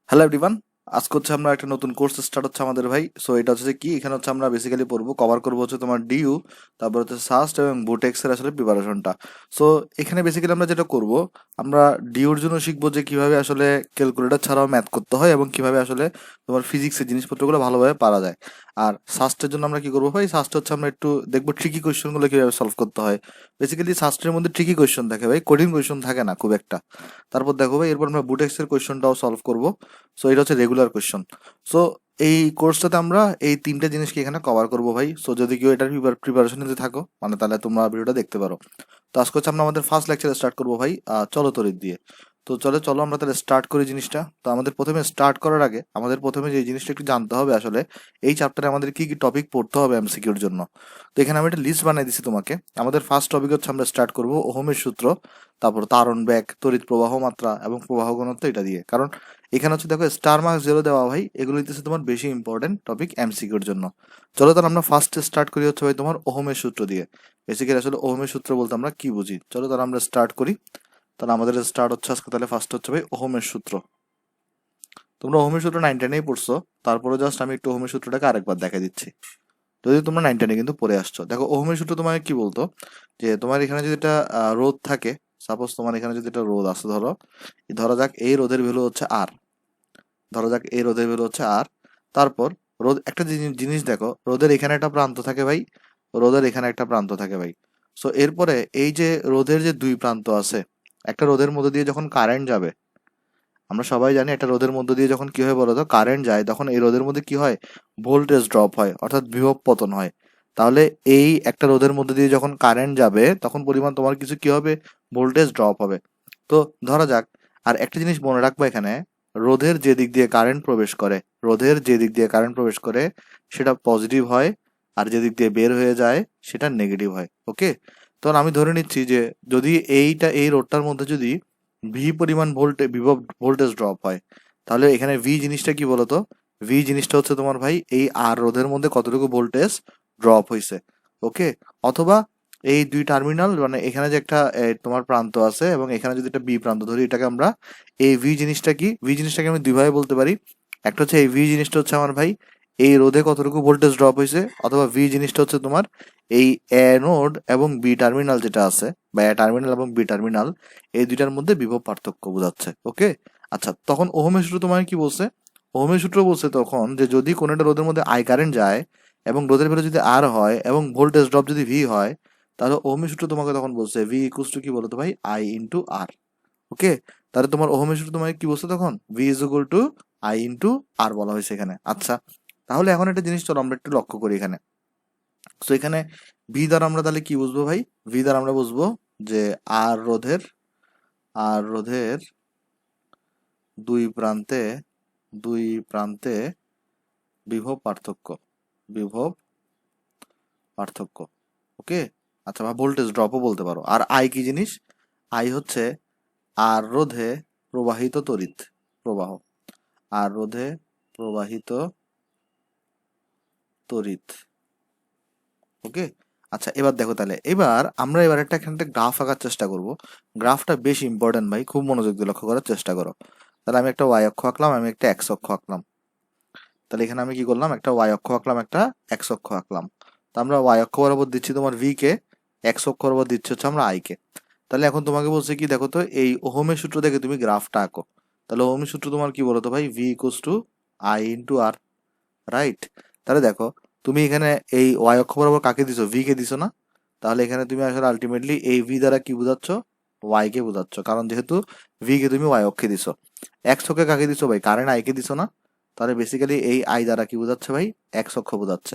Hello everyone, আজকে হচ্ছে আমরা একটা নতুন কোর্স স্টার্ট হচ্ছে আমাদের ভাই। সো এটা হচ্ছে যে কি, এখানে হচ্ছে আমরা বেসিক্যালি পড়বো, কভার করবো হচ্ছে তোমার ডিইউ, তারপর হচ্ছে সাস্ট এবং বুটেক্স এর আসলে প্রিপারেশনটা। সো এখানে বেসিক্যালি আমরা যেটা করব, আমরা ডিউর জন্য শিখবো যে কিভাবে আসলে ক্যালকুলেটর ছাড়াও ম্যাথ করতে হয় এবং কিভাবে আসলে তোমার ফিজিক্সের জিনিসপত্রগুলো ভালোভাবে পারা যায়। আর সাস্টের জন্য আমরা কি করবো ভাই, সাস্ট হচ্ছে আমরা একটু দেখবো ট্রিকি কোয়েশ্চেনগুলো কিভাবে সলভ করতে হয়। বেসিক্যালি সাস্টের মধ্যে ট্রিকি কোয়েশ্চেন থাকে ভাই, কঠিন কোয়েশ্চেন থাকে না খুব একটা। তারপর দেখো ভাই, এরপর আমরা বুটেক্স এর কোয়েশ্চেনটাও সলভ করবো। সো এটা হচ্ছে রেগুলার কোয়েশ্চন। সো এই কোর্সটাতে আমরা এই তিনটে জিনিসকে এখানে কভার করবো ভাই। সো যদি কেউ এটার প্রিপারেশন নিতে থাকো মানে, তাহলে তোমরা ভিডিওটা দেখতে পারো। তো আজকে হচ্ছে আমরা আমাদের ফার্স্ট লেকচারে স্টার্ট করবো ভাই চলো তড়িৎ দিয়ে। তো চলো আমরা তাহলে স্টার্ট করি জিনিসটা। তো আমাদের প্রথমে স্টার্ট করার আগে আমাদের প্রথমে যে জিনিসটা একটু জানতে হবে আসলে, এই চ্যাপ্টারে আমাদের কি কি টপিক পড়তে হবে এমসিকিউর জন্য। তো এখানে আমি একটা লিস্ট বানিয়ে দিচ্ছি তোমাকে। আমাদের ফার্স্ট টপিক হচ্ছে আমরা স্টার্ট করবো ওহমের সূত্র, তারপর তারণ ব্যাক, তড়িৎ প্রবাহ মাত্রা এবং প্রবাহ ঘনত্ব, এটা দিয়ে। কারণ এখানে হচ্ছে দেখো স্টার মার্কস যেগুলো দেওয়া ভাই, এগুলো হচ্ছে তোমার বেশি ইম্পর্টেন্ট টপিক এমসিকিউর জন্য। চলো তাহলে আমরা ফার্স্ট স্টার্ট করি হচ্ছে ভাই তোমার ওহমের সূত্র দিয়ে। বেসিক্যালি আসলে ওহমের সূত্র বলতে আমরা কি বুঝি, চলো তাহলে আমরা স্টার্ট করি। তাহলে আমাদের স্টার্ট হচ্ছে আজকে, তাহলে ফার্স্ট হচ্ছে ভাই ওহমের সূত্র। তোমরা ওহমের সূত্র 9-10 পড়ছো, তারপরে জাস্ট আমি একটু ওহমের সূত্রটাকে আরেকবার দেখা দিচ্ছি। যদি তোমরা 9-10 কিন্তু পড়ে আসছো, দেখো ওহমের সূত্র তোমাকে কি বলতো, যে তোমার এখানে যদি একটা রোধ থাকে, সাপোজ তোমার এখানে যদি একটা রোধ আছে, ধরো ধরা যাক এই রোধের ভ্যালু হচ্ছে আর, ধরা যাক এই রোধের ভ্যালু হচ্ছে আর। তারপর রোধ একটা জিনিস দেখো, রোধের এখানে একটা প্রান্ত থাকে ভাই, রোধের এখানে একটা প্রান্ত থাকে ভাই। সো এরপরে এই যে রোধের যে দুই প্রান্ত আছে, একটা রোধের মধ্যে দিয়ে যখন কারেন্ট যাবে, আমরা সবাই জানি একটা রোধের মধ্য দিয়ে যখন কি হয় বলো তো, কারেন্ট যায়, তখন এই রোধের মধ্যে কি হয়, ভোল্টেজ ড্রপ হয়, অর্থাৎ বিভব পতন হয়। তাহলে এই একটা রোধের মধ্যে দিয়ে যখন কারেন্ট যাবে, তখন পরিমাণ তোমার কিছু কি হবে, ভোল্টেজ ড্রপ হবে। তো ধরা যাক, আর একটা জিনিস মনে রাখবো এখানে, রোধের যে দিক দিয়ে কারেন্ট প্রবেশ করে, রোধের যে দিক দিয়ে কারেন্ট প্রবেশ করে সেটা পজিটিভ হয়, আর যে দিক দিয়ে বের হয়ে যায় সেটা নেগেটিভ হয়। ওকে, তখন আমি ধরে নিচ্ছি যে যদি এই রোধটার মধ্যে যদি ভি পরিমাণ বিভব ভোল্টেজ ড্রপ হয়, তাহলে এখানে ভি জিনিসটা কি বলতো, ভি জিনিসটা হচ্ছে তোমার ভাই এই আর রোধের মধ্যে কতটুকু ভোল্টেজ ড্রপ হয়েছে। ওকে, অথবা এই দুই টার্মিনাল মানে এখানে যে একটা তোমার প্রান্ত আছে এবং এখানে যদি একটা বি প্রান্ত ধরি, এটাকে আমরা এই ভি জিনিসটা কি, ভি জিনিসটাকে আমি দুইভাবে বলতে পারি। একটা হচ্ছে এই ভি জিনিসটা হচ্ছে আমার ভাই এই রোধে কতটুকু ভোল্টেজ ড্রপ হয়েছে, অথবা ভি জিনিসটা হচ্ছে তোমার এই অ্যানোড এবং বি টার্মিনাল যেটা আছে, বা এ টার্মিনাল এবং বি টার্মিনাল, এই দুইটার মধ্যে বিভব পার্থক্য বোঝাচ্ছে। ওকে, আচ্ছা, তখন ওহমের সূত্র তোমার কি বলছে, ওহমের সূত্র বলছে তখন যে যদি কোনো একটা রোধের মধ্যে আই কারেন্ট যায় এবং রোধের ভ্যালু যদি আর হয় এবং ভোল্টেজ ড্রপ যদি ভি হয়, তাহলে ওহমের সূত্র তোমাকে তখন বলছে ভি ইকুয়ালস টু কি বলতো ভাই, আই ইন্টু আর। ওকে, তাহলে তোমার ওহমের সূত্র তোমাকে কি বলছে তখন, V is equal to I into R বলা হয়েছে এখানে। আচ্ছা, তাহলে এখন একটা জিনিস চলো আমরা একটু লক্ষ্য করি এখানে। তো এখানে ভি দ্বারা আমরা তাহলে কি বুঝবো ভাই, ভি দ্বারা আমরা বুঝবো যে আর রোধের, আর রোধের দুই প্রান্তে, দুই প্রান্তে বিভব পার্থক্য, বিভব পার্থক্য। ওকে, আচ্ছা, বা ভোল্টেজ ড্রপও বলতে পারো। আর আই কি জিনিস, আই হচ্ছে আর রোধে প্রবাহিত তড়িৎ প্রবাহ, আর রোধে প্রবাহিত তড়িৎ। ওকে, আচ্ছা, এবার দেখো তাহলে এবার আমরা একটা এখানে একটা গ্রাফ আঁকার চেষ্টা করব। গ্রাফটা বেশ ইম্পর্টেন্ট ভাই, খুব মনোযোগ দিয়ে লক্ষ্য করার চেষ্টা করো। তাহলে আমি একটা ওয়াই অক্ষ আঁকলাম, আমি একটা এক্স অক্ষ আঁকলাম। তাহলে এখানে আমি কি করলাম, একটা ওয়াই অক্ষ আঁকলাম, একটা এক্স অক্ষ আঁকলাম। তো আমরা ওয়াই অক্ষ বরাবর দিচ্ছি তোমার ভি কে, এক্স অক্ষ বরাবর দিচ্ছি হচ্ছে আমরা আই কে। তাহলে এখন তোমাকে বলছে কি, দেখো তো এই ওহমের সূত্র দেখে তুমি গ্রাফটা আঁকো। তাহলে ওহমের সূত্র তোমার কি বলতো ভাই, V equals to I into R, right. তাহলে দেখো তুমি এখানে এই ওয়াই অক্ষ বরাবর কাকে দিছো, ভি কে দিছো না? তাহলে এখানে তুমি আসলে আলটিমেটলি এই ভি দ্বারা কি বোঝাচ্ছ, ওয়াই কে বোঝাচ্ছ, কারণ যেহেতু ভি কে তুমি ওয়াই অক্ষে দিছো। এক্স অক্ষে কাকে দিছো ভাই, কারেন্ট আই কে দিছো না? তাহলে বেসিক্যালি এই আই দ্বারা কি বোঝাচ্ছে ভাই, এক্স অক্ষ বোঝাচ্ছে।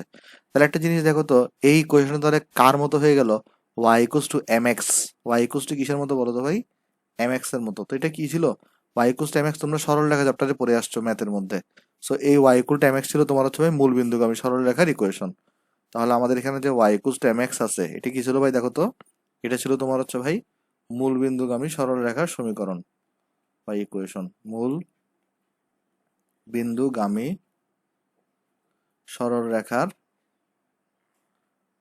তাহলে একটা জিনিস দেখো তো, এই কোয়েশন তাহলে কার মতো হয়ে গেল, Y equals to M X. Y equals to কিসের মতো বলো তো ভাই, এম এক্স এর মতো। তো এটা কি ছিল, Y equals to M X, তোমরা সরল রেখা চ্যাপ্টারে পড়ে আসছো ম্যাথের মধ্যে। সো এই Y equal to M X ছিল তোমার হচ্ছে ভাই মূল বিন্দুগামী সরল রেখার ইকুয়েশন। তাহলে আমাদের এখানে যে Y equals to M X আছে, এটা কি ছিল ভাই, দেখো তো, এটা ছিল তোমার হচ্ছে ভাই মূল বিন্দুগামী সরল রেখার সমীকরণ বা ইকুয়েশন, মূল বিন্দুগামী সরল রেখার,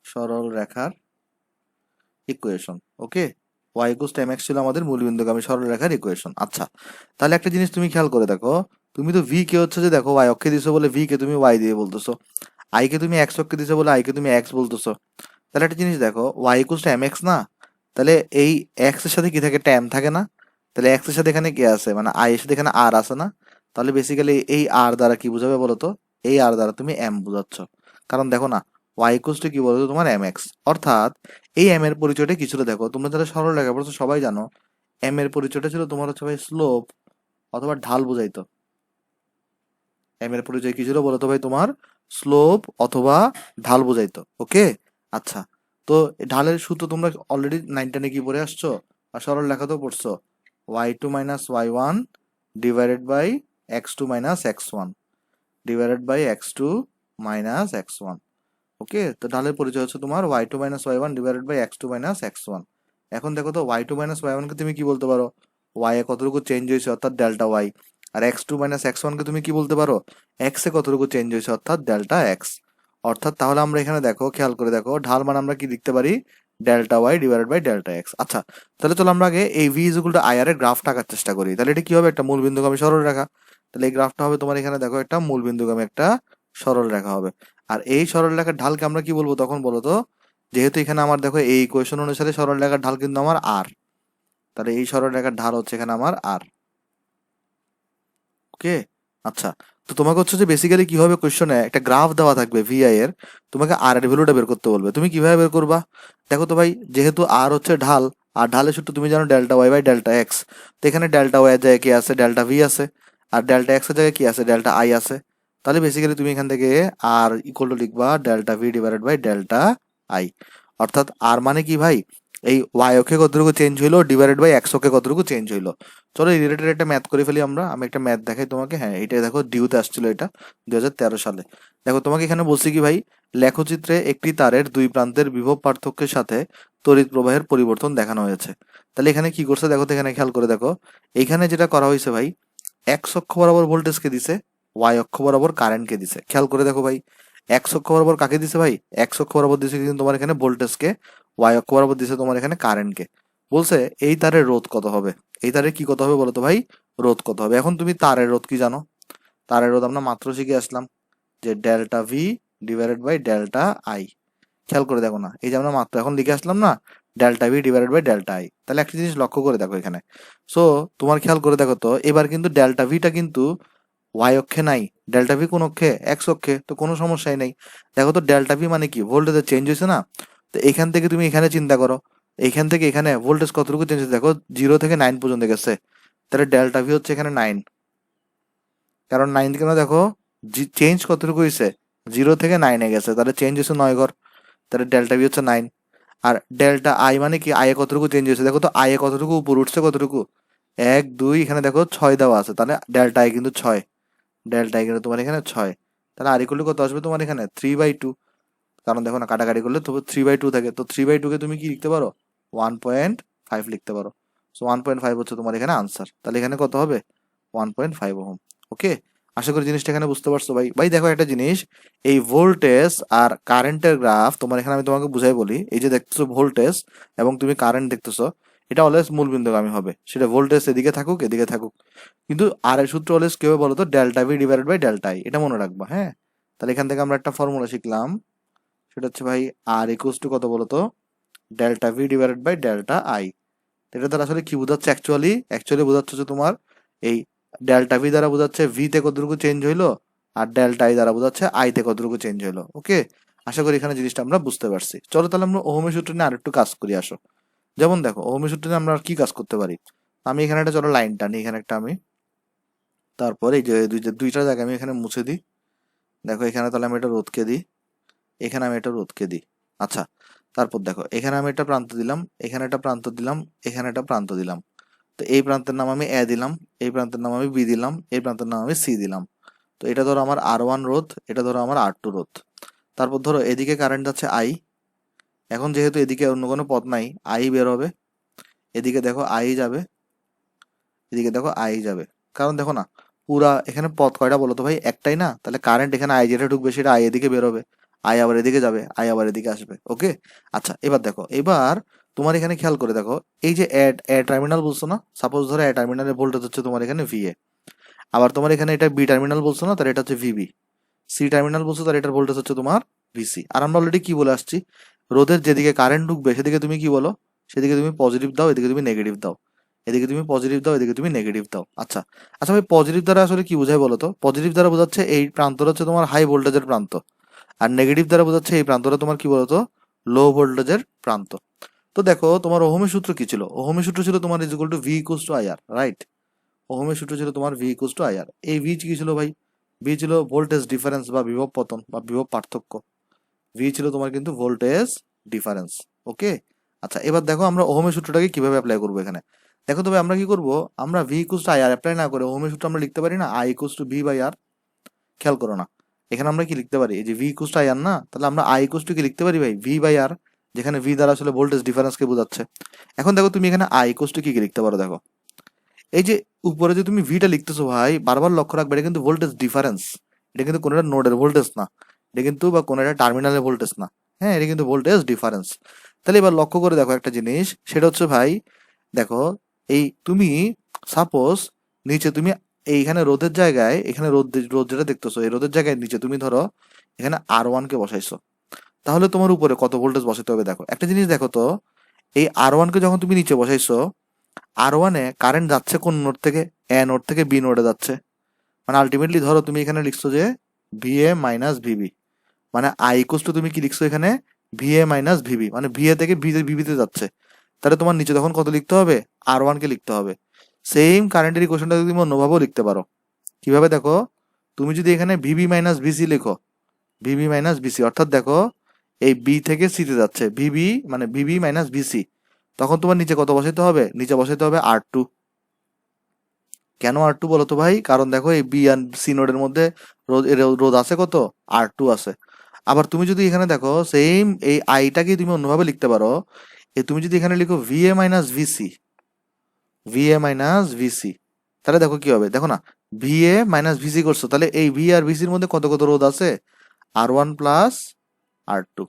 সরল রেখার equation. Okay, Y equals to M X ছিল আমাদের মূল বিন্দুগামী সরল রেখার ইকুয়েশন। আচ্ছা, তাহলে একটা জিনিস তুমি খেয়াল করে দেখো, তুমি তো ভি কে হচ্ছে যে দেখো ওয়াই অক্ষে দিছো বলে ভি কে তুমি ওয়াই দিয়ে বলতেছো, আই কে তুমি এক্স অক্ষে দিছো বলে আই কে তুমি এক্স বলতেছো। তাহলে একটা জিনিস দেখো, Y equals to M X না, তাহলে এই এক্স এর সাথে কি থাকে, ট্যাম থাকে না, তাহলে এক্স এর সাথে এখানে কি আছে, মানে আই এর সাথে এখানে আর আছে না, তাহলে বেসিক্যালি এই আর দ্বারা কি বোঝাবে বলো তো, এই আর দ্বারা তুমি এম বোঝাচ্ছ। কারণ দেখো না, ওয়াই ইকুয়ালস টু কি বলতো তোমার এম এক্স, অর্থাৎ এই এম এর পরিচয়টা কি ছিল দেখো, তোমরা যারা সরল রেখা পড়ছো সবাই জানো এম এর পরিচয়টা ছিল তোমার হচ্ছে ভাই স্লোপ অথবা ঢাল বোঝাইতো। এম এর পরিচয় কি ছিল বলতো ভাই, তোমার স্লোপ অথবা ঢাল বোঝাইতো। ওকে, আচ্ছা, তো ঢালের সূত্র তোমরা অলরেডি 9 কি পড়ে আসছো, আর সরল লেখাতেও পড়ছো, y2 minus y1 divided by x2 minus x1 divided by x2 minus x1। Okay, তো ঢালের পরিচয় হচ্ছে তোমার y2 minus y1 divided by x2 minus x1। এখন দেখো তো y2 মাইনাস y1 কে তুমি কি বলতে পারো, y এ কতটুকু চেঞ্জ হয়েছে অর্থাৎ ডেল্টা y, আর x2 মাইনাস x1 কে তুমি কি বলতে পারো, x এ কতটুকু চেঞ্জ হয়েছে অর্থাৎ ডেল্টা x। অর্থাৎ তাহলে আমরা এখানে দেখো, খেয়াল করে দেখো, ঢাল মানে আমরা কি লিখতে পারি, delta y divided by delta x। আচ্ছা, তাহলে চলো আমরা আগে এই v is equal to i আর এর গ্রাফটা আঁকার চেষ্টা করি। তাহলে এটা কি হবে, একটা মূল বিন্দুগামী সরল রেখা। তাহলে এই গ্রাফটা হবে তোমার এখানে দেখো একটা মূল বিন্দুগামী একটা সরল রেখা হবে। আর এই সরল রেখার ঢালকে আমরা কি বলবো তখন বলো তো, যেহেতু এখানে আমার দেখো এই ইকুয়েশন অনুসারে সরল রেখার ঢাল কিন্তু আমার আর, তাহলে এই সরল রেখার ঢাল হচ্ছে এখানে আমার আর। ওকে, আচ্ছা, তো তোমাকে হচ্ছে যে বেসিক্যালি কি হবে, কোশ্চেনে একটা গ্রাফ দেওয়া থাকবে ভিআই এর, তোমাকে আর এর ভ্যালুটা বের করতে বলবে। তুমি কিভাবে বের করবা, দেখো তো ভাই, যেহেতু আর হচ্ছে ঢাল, আর ঢালের সূত্র তুমি জানো delta Y by delta X, তো এখানে ডেল্টা ওয়াই এর জায়গায় কি আছে, ডেল্টা ভি আছে, আর ডেল্টা এক্স এর জায়গায় কি আছে, ডেল্টা আই আছে। তাহলে বেসিক্যালি তুমি এখান থেকে আর ইকুয়াল টু লিখবা delta V divided by delta I. অর্থাৎ আর মানে কি ভাই, এই ওয়াই অক্ষে কতটুকু চেঞ্জ হইলো ডিভাইডেড বাই এক্স অক্ষে কতটুকু চেঞ্জ হইলো। চলো এই রিলেটেড একটা ম্যাথ করে ফেলি আমরা, আমি একটা ম্যাথ দেখাই তোমাকে। হ্যাঁ, এটা দেখো ডিউতে আসছিল, এটা 2013 সালে। দেখো তোমাকে এখানে বলছি কি ভাই, লেখচিত্রে একটি তারের দুই প্রান্তের বিভব পার্থক্যের সাথে তড়িৎ প্রবাহের পরিবর্তন দেখানো হয়েছে। তাহলে এখানে কি করছে দেখো তো, এখানে খেয়াল করে দেখো, এখানে যেটা করা হয়েছে ভাই, এক্স অক্ষ বরাবর ভোল্টেজকে দিছে, ওয়াই অক্ষ বরাবর কারেন্টকে দিছে। খেয়াল করে দেখো ভাই, এক্স অক্ষ বরাবর কাকে দিছে ভাই, এক্স অক্ষ বরাবর দিছে কিন্তু তোমার এখানে ভোল্টেজকে, ওয়াই অক্ষ বরাবর দিছে তোমার এখানে কারেন্টকে। বলছে এই তারের রোধ কত হবে, এই তারের কি কত হবে বলো তো ভাই, রোধ কত হবে। এখন তুমি তারের রোধ কি জানো, তারের রোধ আমরা মাত্র শিখে আসলাম যে delta V divided by delta I. খেয়াল করে দেখো না, এই যে আমরা মাত্র এখন লিখে আসলাম না, delta V divided by delta I. তাহলে একটা জিনিস লক্ষ্য করে দেখো এখানে, সো তোমার খেয়াল করে দেখো তো, এবার কিন্তু ডেল্টা ভিটা কিন্তু ওয়াই অক্ষে নাই, ডেল্টা ভি কোন অক্ষে, এক্স অক্ষে, তো কোনো সমস্যাই নেই। দেখো তো ডেল্টা ভি মানে কি, ভোল্টেজের চেঞ্জ হয়েছে না, তো এখান থেকে তুমি এখানে চিন্তা করো, এইখান থেকে এখানে ভোল্টেজ কতটুকু চেঞ্জ হয়েছে, দেখো 0 থেকে 9 পর্যন্ত গেছে, তাহলে ডেল্টা ভি হচ্ছে এখানে 9। কারণ 9 কেন দেখো, চেঞ্জ কতটুকু হয়েছে, 0 থেকে 9 এ গেছে, তাহলে চেঞ্জ হয়েছে 9 ঘর, তাহলে ডেল্টা ভি হচ্ছে 9। আর ডেল্টা আই মানে কি, আই এ কতটুকু চেঞ্জ হয়েছে, দেখো তো আই এ কতটুকু উপর উঠছে, কতটুকু, 1 2, এখানে দেখো 6 দেওয়া আছে, তাহলে ডেল্টা আই কিন্তু 6, ডেল্টা আই কিন্তু তোমার এখানে 6। তাহলে আর ইকুয়াল কত আসবে তোমার এখানে 3/2, কারণ দেখো না কাটাকাটি করলে তো 3/2 থাকে, তো 3/2 কে তুমি কি লিখতে পারো, 1.5 লিখতে পারো। সো 1.5 হচ্ছে তোমার এখানে আনসার। তাহলে এখানে কত হবে, 1.5 ওহম। ওকে, আশা করি জিনিসটা এখানে বুঝতে পারছো ভাই। ভাই দেখো একটা জিনিস, এই ভোল্টেজ আর কারেন্টের গ্রাফ তোমার এখানে আমি তোমাকে বুঝাই বলি, এই যে দেখতেছো ভোল্টেজ এবং তুমি কারেন্ট দেখতেছো, এটা অলওয়েজ মূল বিন্দুগামী হবে, সেটা ভোল্টেজ এদিকে থাকুক এদিকে থাকুক, কিন্তু আর এর সূত্র অলওয়েজ কি হবে বলো তো, delta V divided by delta I, এটা মনে রাখবা। হ্যাঁ, তাহলে এখান থেকে আমরা একটা ফর্মুলা শিখলাম, সেটা হচ্ছে ভাই আর ইকুয়ালস টু কত বলতো, delta V divided by delta I. এটা দ্বারা আসলে কি বোঝাচ্ছে, অ্যাকচুয়ালি অ্যাকচুয়ালি বোঝাচ্ছে যে তোমার এই ডেল্টা ভি দ্বারা বোঝাচ্ছে ভি তে কতটুকু চেঞ্জ হইলো, আর ডেল্টা আই দ্বারা বোঝাচ্ছে আই তে কতটুকু চেঞ্জ হইলো। ওকে, আশা করি এখানে জিনিসটা আমরা বুঝতে পারছি। চলো তাহলে আমরা ওহমের সূত্র নিয়ে আরেকটু কাজ করি আসো। যেমন দেখো ওহমের সূত্র নিয়ে আমরা আর কি কাজ করতে পারি, আমি এখানে একটা চলো লাইন টানি, এখানে একটা আমি, তারপর এই যে দুইটা জায়গা আমি এখানে মুছে দিই। দেখো এখানে তাহলে আমি এটা রোধকে দিই, এখানে আমি এটা রোধকে দিই। আচ্ছা, তারপর দেখো এখানে আমি একটা প্রান্ত দিলাম, এখানে একটা প্রান্ত দিলাম, এখানে একটা প্রান্ত দিলাম। তো এই প্রান্তের নাম আমি এ দিলাম, এই প্রান্তের নাম আমি বি দিলাম, এই প্রান্তের নাম আমি সি দিলাম। তো এটা ধরো আমার R1 রোধ, এটা ধরো আমার R2 রোধ। তারপর ধরো এদিকে কারেন্ট যাচ্ছে আই, এখন যেহেতু এদিকে অন্য কোনো পথ নাই, আই বের হবে, এদিকে দেখো আই যাবে, এদিকে দেখো আই যাবে। কারণ দেখো না, পুরা এখানে পথ কয়টা বলো তো ভাই, একটাই না, তাহলে কারেন্ট এখানে আই যেটা ঢুকবে সেটা আই এদিকে বেরোবে, আই আবার এদিকে যাবে, আই আবার এদিকে আসবে। ওকে, আচ্ছা, এবার দেখো, এবার তোমার এখানে খেয়াল করে দেখো, এই যে এ টার্মিনাল বলছো না, সাপোজ ধরো এ টার্মিনালের ভোল্টেজ হচ্ছে তোমার এখানে ভিএ, আবার তোমার এখানে এটা বি টার্মিনাল বলছো না, তাহলে এটা হচ্ছে ভিবি। সি টার্মিনাল বলছো, তাহলে এটার ভোল্টেজ হচ্ছে তোমার ভিসি। আর আমরা অলরেডি কি বলে আসছি, রোধের যেদিকে কারেন্ট ঢুকবে সেদিকে তুমি কি বলো, সেদিকে তুমি পজিটিভ দাও, এদিকে তুমি নেগেটিভ দাও, এদিকে তুমি পজিটিভ দাও, এদিকে তুমি নেগেটিভ দাও। আচ্ছা আচ্ছা ভাই, পজিটিভ দ্বারা আসলে কি বোঝায় বলো তো? পজিটিভ দ্বারা বোঝাচ্ছে এই প্রান্তটা হচ্ছে তোমার হাই ভোল্টেজের প্রান্ত, আর নেগেটিভ দ্বারা বোঝাচ্ছে এই প্রান্তটা তোমার কি বলতো, লো ভোল্টেজের প্রান্ত। তো দেখো তোমার ওহমের সূত্র কি ছিল? ওহমের সূত্র ছিল তোমার is equal two V equals to IR, right? ওহমের সূত্র ছিল তোমার ভি ইকুয়ালস টু আইআর। এই ভি কি ছিল ভাই? ভি ছিল ভোল্টেজ ডিফারেন্স বা বিভব পতন বা বিভব পার্থক্য। ভি ছিল তোমার কিন্তু ভোল্টেজ ডিফারেন্স। ওকে, আচ্ছা এবার দেখো আমরা ওহমের সূত্রটাকে কিভাবে অ্যাপ্লাই করবো এখানে। দেখো তবে আমরা কি করব, আমরা V equals to IR apply না করে ওহমের সূত্র আমরা লিখতে পারি না I equals to V by R. খেয়াল করো না, এখানে আমরা কি লিখতে পারি, এই যে ভি ইকুয়ালস টু আইআর না, তাহলে আমরা আই ইকুয়ালস টু কি লিখতে পারি ভাই, ভি বাই আর, যেখানে ভি দ্বারা আসলে ভোল্টেজ ডিফারেন্সকে বোঝাচ্ছে। এখন দেখো তুমি এখানে আই ইকুয়ালস টু কি কি লিখতে পারো, দেখো এই যে উপরে যে তুমি ভিটা লিখতেছো ভাই, বারবার লক্ষ্য রাখবে এটা কিন্তু ভোল্টেজ ডিফারেন্স, এটা কিন্তু কোনো একটা নোডের ভোল্টেজ না, এটা কিন্তু বা কোনো একটা টার্মিনালের ভোল্টেজ না, হ্যাঁ এটা কিন্তু ভোল্টেজ ডিফারেন্স। তাহলে এবার লক্ষ্য করে দেখো একটা জিনিস, সেটা হচ্ছে ভাই দেখো এই তুমি সাপোজ নিচে তুমি এইখানে রোদের জায়গায়, এখানে রোদ রোদ যেটা দেখতেছো এই রোদের জায়গায় নিচে তুমি ধরো এখানে আর কে বসাইছো, তাহলে তোমার উপরে কত ভোল্টেজ বসাতে হবে? দেখো একটা জিনিস দেখো তো, এই আর কে যখন তুমি নিচে বসাইছো, আর কারেন্ট যাচ্ছে কোন নোড থেকে? এ নোড থেকে বি নোডে যাচ্ছে। মানে আলটিমেটলি ধরো তুমি এখানে লিখছো যে ভিএ মাইনাস ভিবি, মানে আই ইকুয়ালস টু তুমি কি লিখছো এখানে, ভিএ মাইনাস ভিবি, মানে ভিএ থেকে ভিবিতে যাচ্ছে। তাহলে তোমার নিচে তখন কত লিখতে হবে? আর কে লিখতে হবে। সেম কারেন্টের ইকুয়েশনটা তুমি অন্যভাবেও লিখতে পারো। কিভাবে দেখো, তুমি যদি এখানে ভিবি মাইনাস ভিসি লিখো, ভিবি মাইনাস ভিসি অর্থাৎ দেখো এই বি থেকে সিতে যাচ্ছে ভিবি, মানে ভিবি মাইনাস ভিসি, তখন তোমার নিচে কত বসাইতে হবে? নিচে বসাইতে হবে আর টু। কেন আর টু বলো তো ভাই? কারণ দেখো এই বি আর সি নোডের মধ্যে রোধ আছে কত? আর টু আছে। আবার তুমি যদি এখানে দেখো সেম এই আইটাকে তুমি অন্যভাবে লিখতে পারো, তুমি যদি এখানে লিখো V A minus V C, V A minus V C, তাহলে দেখো কি হবে, দেখো না ভিএ মাইনাস ভিসি করছো, তাহলে এই ভি আর ভিসির মধ্যে কত কত রোধ আছে? আর প্লাস আর টু।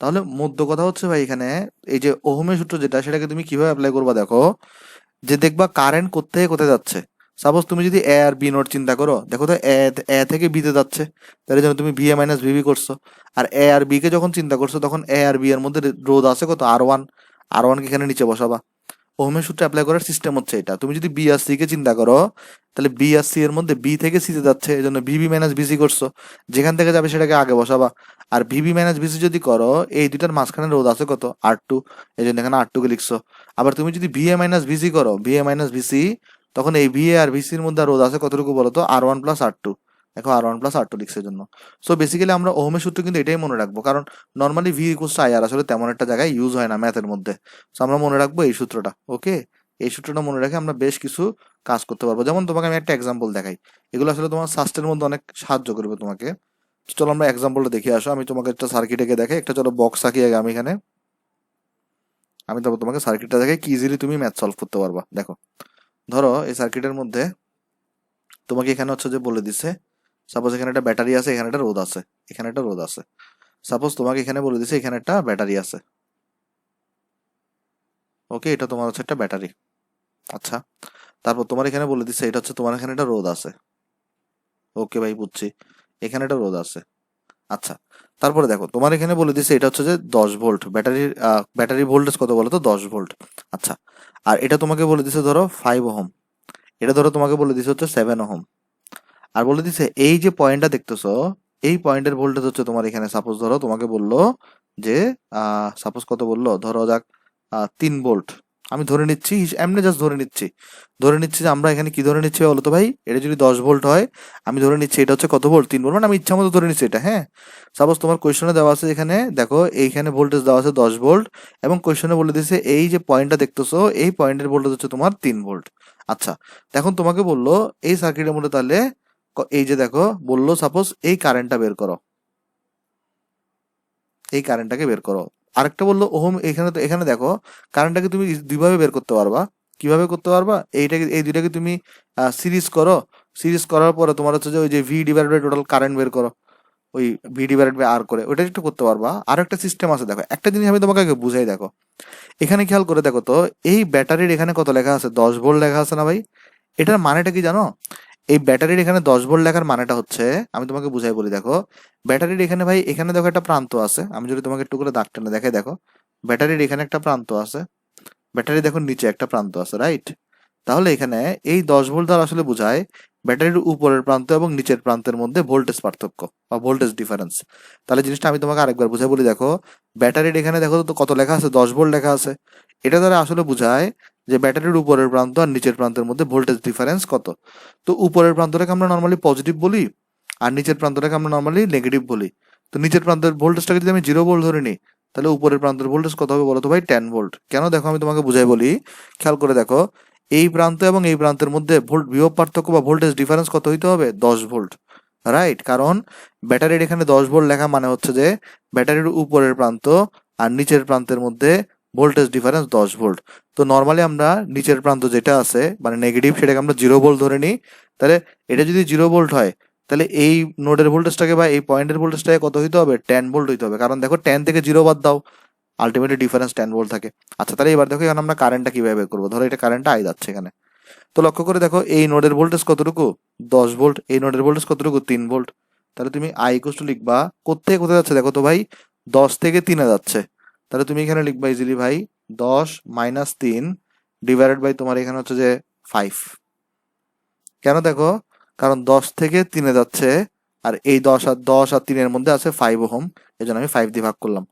তাহলে মধ্য কথা হচ্ছে ভাই এখানে এই যে ওহমের সূত্র যেটা, সেটাকে তুমি কিভাবে অ্যাপ্লাই করবা দেখো, যে দেখবা কারেন্ট কোথায় কোথায় যাচ্ছে। সাপোজ তুমি যদি এ আর বি নোট চিন্তা করো, দেখো তো এ থেকে বিতে যাচ্ছে, তার জন্য তুমি ভিএ মাইনাস ভিবি করছো। আর এ আর বি কে যখন চিন্তা করছো, তখন এ আর বি এর মধ্যে রোধ আছে কত? আর ওয়ান কে এখানে নিচে বসাবা। ওহমের সূত্র অ্যাপ্লাই করার সিস্টেম হচ্ছে এটা। তুমি যদি বি আর সি কে চিন্তা করো, তাহলে বি আর সি এর মধ্যে বি থেকে সিতে যাচ্ছে, এই জন্য ভিবি মাইনাস ভিসি করছো, যেখান থেকে যাবে সেটাকে আগে বসাবা। আর ভিবি মাইনাস ভিসি যদি করো, এই দুটার মাঝখানে রোধ আছে কত? আর টু, এই জন্য এখানে আর টু কে লিখছো। আবার তুমি যদি ভিএ মাইনাস ভিসি করো, ভিএ মাইনাস ভিসি, তখন এই ভিএ আর ভিসির মধ্যে রোধ আছে কতটুকু বলতো? আর1 প্লাস আর টু। দেখো আর1 প্লাস আর টু লিখছে জন্য। সো বেসিক্যালি আমরা ওহমের সূত্র কিন্তু এটাই মনে রাখবো, কারণ normally V equals to IR আসলে তেমন একটা জায়গায় ইউজ হয় না ম্যাথের মধ্যে। সো আমরা মনে রাখবো এই সূত্রটা। ওকে, এই সূত্রটা মনে রেখে আমরা বেশ কিছু কাজ করতে পারবো। যেমন তোমাকে আমি একটা এক্সাম্পল দেখাই, এগুলো আসলে তোমার সাস্টের মধ্যে অনেক সাহায্য করবে তোমাকে। চলো আমরা এক্সাম্পলটা দেখে আসো। আমি তোমাকে একটা সার্কিট এঁকে দেখাই, একটা চলো বক্স আঁকি আগে আমি এখানে। আমি তারপর তোমাকে সার্কিটটা দেখে কি ইজিলি তুমি ম্যাথ সলভ করতে পারবা। দেখো ধরো এই সার্কিটের মধ্যে তোমাকে এখানে হচ্ছে যে বলে দিছে, সাপোজ এখানে একটা ব্যাটারি আছে, এখানে একটা রোধ আছে, এখানে একটা রোধ আছে। সাপোজ তোমাকে এখানে বলে দিছে এখানে একটা ব্যাটারি আছে। ওকে, এটা তোমার হচ্ছে একটা ব্যাটারি। আচ্ছা, তারপর তোমার এখানে বলে দিছে এটা হচ্ছে তোমার এখানে একটা রোধ আছে। ওকে ভাই বুঝছি, এখানে একটা রোধ আছে। আচ্ছা, তারপরে দেখো তোমার এখানে বলে দিছে এটা হচ্ছে যে 10 ভোল্ট, ব্যাটারি ভোল্টেজ কত বলো তো? 10 ভোল্ট। আচ্ছা, আর এটা তোমাকে বলে দিছে ধরো 5 ওহম, এটা ধরো তোমাকে বলে দিছে হচ্ছে 7 ওহম। আর বলে দিছে এই যে পয়েন্টটা দেখতেছো, এই পয়েন্টের ভোল্টেজ হচ্ছে তোমার এখানে সাপোজ ধরো তোমাকে বললো যে সাপোজ কত বললো, ধরো যাক 3 ভোল্ট। আমি ধরে নিচ্ছি, এমনি জাস্ট ধরে নিচ্ছি যে আমরা এখানে কি ধরে নিচ্ছি বলো তো ভাই, এটা যদি 10 ভোল্ট হয়, আমি ধরে নিচ্ছি এটা হচ্ছে কত ভোল্ট? 3 ভোল্ট। মানে আমি ইচ্ছা মতো ধরে নিচ্ছি এটা, হ্যাঁ। সাপোজ তোমার কোয়েশনে দেওয়া আছে এখানে দেখো, এইখানে ভোল্টেজ দেওয়া আছে 10 ভোল্ট, এবং কোয়েশনে বলে দিছে এই যে পয়েন্টটা দেখতেছো এই পয়েন্টের ভোল্টেজ হচ্ছে তোমার 3 ভোল্ট। আচ্ছা, এখন তোমাকে বললো এই সার্কিটের মধ্যে তাহলে এই যে দেখো বললো সাপোজ এই কারেন্টটা বের করো, এই কারেন্টটাকে বের করো। আরেকটা বললো ওহম, এখানে তো এখানে দেখো কারেন্টটাকে তুমি দুইভাবে বের করতে পারবা। কিভাবে করতে পারবা? এইটাকে এই দুইটাকে তুমি সিরিজ করো, সিরিজ করার পরে তোমার হচ্ছে যে ওই যে V divide by total current বের করো, ওই ভি ডিভাইড বাই আর করে ওইটা একটু করতে পারবা। আর একটা সিস্টেম আছে, দেখো একটা জিনিস আমি তোমাকে আগে বুঝাই। দেখো এখানে খেয়াল করে দেখো তো, এই ব্যাটারির এখানে কত লেখা আছে? 10 ভোল্ট লেখা আছে না ভাই? এটার মানেটা কি জানো? এই ব্যাটারির এখানে 10 ভোল্ট লেখার মানেটা হচ্ছে, আমি তোমাকে বুঝাই বলি, দেখো ব্যাটারির এখানে ভাই, এখানে দেখো একটা প্রান্ত আছে, আমি যদি তোমাকে একটু করে দাগ টেনে দেখাই, দেখো ব্যাটারির এখানে একটা প্রান্ত আছে, ব্যাটারি দেখো নিচে একটা প্রান্ত আছে, রাইট? তাহলে এখানে এই 10 ভোল্ট দ্বারা আসলে বোঝায় ব্যাটারির উপরের প্রান্ত এবং নিচের প্রান্তের মধ্যে ভোল্টেজ পার্থক্য বা ভোল্টেজ ডিফারেন্স। তাহলে জিনিসটা আমি তোমাকে আরেকবার বুঝাই বলি, দেখো ব্যাটারির এখানে দেখো তো কত লেখা আছে, 10 ভোল্ট লেখা আছে। এটা দ্বারা আসলে বোঝায় যে ব্যাটারির উপরের প্রান্ত আর নিচের প্রান্তের মধ্যে ভোল্টেজ ডিফারেন্স কত। তো উপরের প্রান্তটাকে আমরা নর্মালি পজিটিভ বলি, আর নিচের প্রান্তটাকে আমরা নর্মালি নেগেটিভ বলি। তো নিচের প্রান্তের ভোল্টেজটাকে যদি আমি 0 ভোল্ট ধরে নিই, তাহলে উপরের প্রান্তের ভোল্টেজ কত হবে বলো তো ভাই? 10 ভোল্ট। কেন? দেখো আমি তোমাকে বুঝাই বলি, খেয়াল করে দেখো, এই প্রান্ত এবং এই প্রান্তের মধ্যে ভোল্ট বিভব পার্থক্য বা ভোল্টেজ ডিফারেন্স কত হইতে হবে? 10 ভোল্ট, রাইট? কারণ ব্যাটারির এখানে 10 ভোল্ট লেখা মানে হচ্ছে যে ব্যাটারির উপরের প্রান্ত আর নিচের প্রান্তের মধ্যে ভোল্টেজ ডিফারেন্স 10 ভোল্ট। তো নর্মালি আমরা নিচের প্রান্ত যেটা আছে মানে নেগেটিভ, সেটাকে আমরা 0 ভোল্ট ধরে নিই। তাহলে এটা যদি 0 ভোল্ট হয়, তাহলে এই নোডের ভোল্টেজটাকে বা এই পয়েন্টের ভোল্টেজটাকে কত হইতে হবে? 10 ভোল্ট হইতে হবে। কারণ দেখো 10 থেকে 0 বাদ দাও, আলটিমেটলি ডিফারেন্স 10 ভোল্ট থাকে। আচ্ছা, তাহলে এবার দেখো এখানে আমরা কারেন্টটা কিভাবে বের করবো। ধরো এটা কারেন্টটা আই যাচ্ছে এখানে, তো লক্ষ্য করে দেখো এই নোডের ভোল্টেজ কতটুকু? 10 ভোল্ট। এই নোডের ভোল্টেজ কতটুকু? 3 ভোল্ট। তাহলে তুমি আই ইকুয়াল টু লিখবা, কোথায় কোথায় যাচ্ছে দেখো তো ভাই, 10 থেকে 3-এ যাচ্ছে। তাহলে তুমি এখানে লিখবা ইজিলি ভাই 10 - 3 ডিভাইডেড বাই তোমার এখানে হচ্ছে যে 5। কেন? দেখো কারণ 10 থেকে 3-এ যাচ্ছে, আর এই 10 আর 3-এর মধ্যে আছে 5 ওহম, এই জন্য আমি 5 দিয়ে ভাগ করলাম।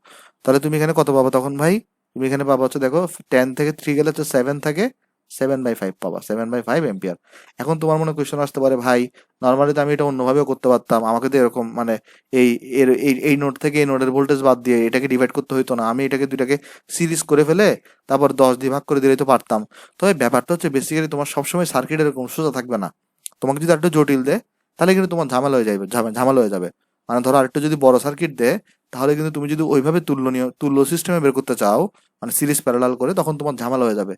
তাহলে তুমি এখানে কত পাবা তখন ভাই? তুমি এখানে পাবা হচ্ছে, দেখো 10 থেকে 3 গেলে হচ্ছে 7 থাকে, 7/5 পাবা, 7/5 এম্পিয়ার। এখন তোমার মনে কোয়েশ্চেন আসতে পারে, ভাই নর্মালি তো আমি এটা অন্যভাবেও করতে পারতাম, আমাকে তো এরকম মানে এই এই নোড থেকে এই নোডের ভোল্টেজ বাদ দিয়ে এটাকে ডিভাইড করতে হইতো না, আমি এটাকে দুইটাকে সিরিজ করে ফেলে তারপর 10 দিয়ে ভাগ করে দিলেই তো পারতাম। তবে ব্যাপারটা হচ্ছে বেসিক্যালি তোমার সবসময় সার্কিট এরকম সোজা থাকবে না। তোমাকে যদি আরেকটু জটিল দেয়, তাহলে কিন্তু তোমার ঝামেলা হয়ে যাবে, ঝামেলা হয়ে যাবে। মানে ধরো আরেকটু যদি বড় সার্কিট দেয়, তাহলে কিন্তু তুমি যদি ওইভাবে তুল্য সিস্টেমে বের করতে চাও, মানে সিরিজ প্যারালাল করে, তখন তোমার ঝামেলা হয়ে যাবে।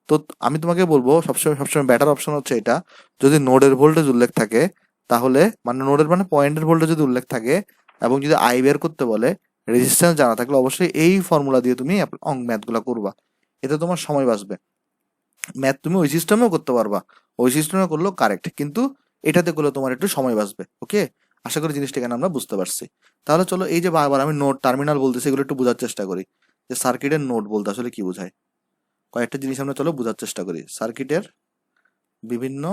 তো আমি তোমাকে বলবো সবসময় সবসময় বেটার অপশন হচ্ছে এটা, যদি নোডের ভোল্টেজ উল্লেখ থাকে, তাহলে মানে নোডের মানে পয়েন্টের ভোল্টেজ যদি উল্লেখ থাকে, এবং যদি আই বের করতে বলে, রেজিস্ট্যান্স জানা থাকলে অবশ্যই এই ফর্মুলা দিয়ে তুমি ম্যাথগুলো করবা। এতে তোমার সময় বাঁচবে। ম্যাথ তুমি ওই সিস্টেমেও করতে পারবা, ওই সিস্টেমে করলেও কারেক্ট, কিন্তু এটাতে করলে তোমার একটু সময় বাঁচবে। ওকে, আশা করি জিনিসটা এখানে আমরা বুঝতে পারছি। তাহলে চলো, এই যে বারবার আমি নোড টার্মিনাল বলতেছি, এগুলো একটু বোঝার চেষ্টা করি যে সার্কিটের নোড বলতে আসলে কি বোঝায়। কয়েকটা জিনিস আমরা চলো বোঝার চেষ্টা করি। সার্কিটের বিভিন্ন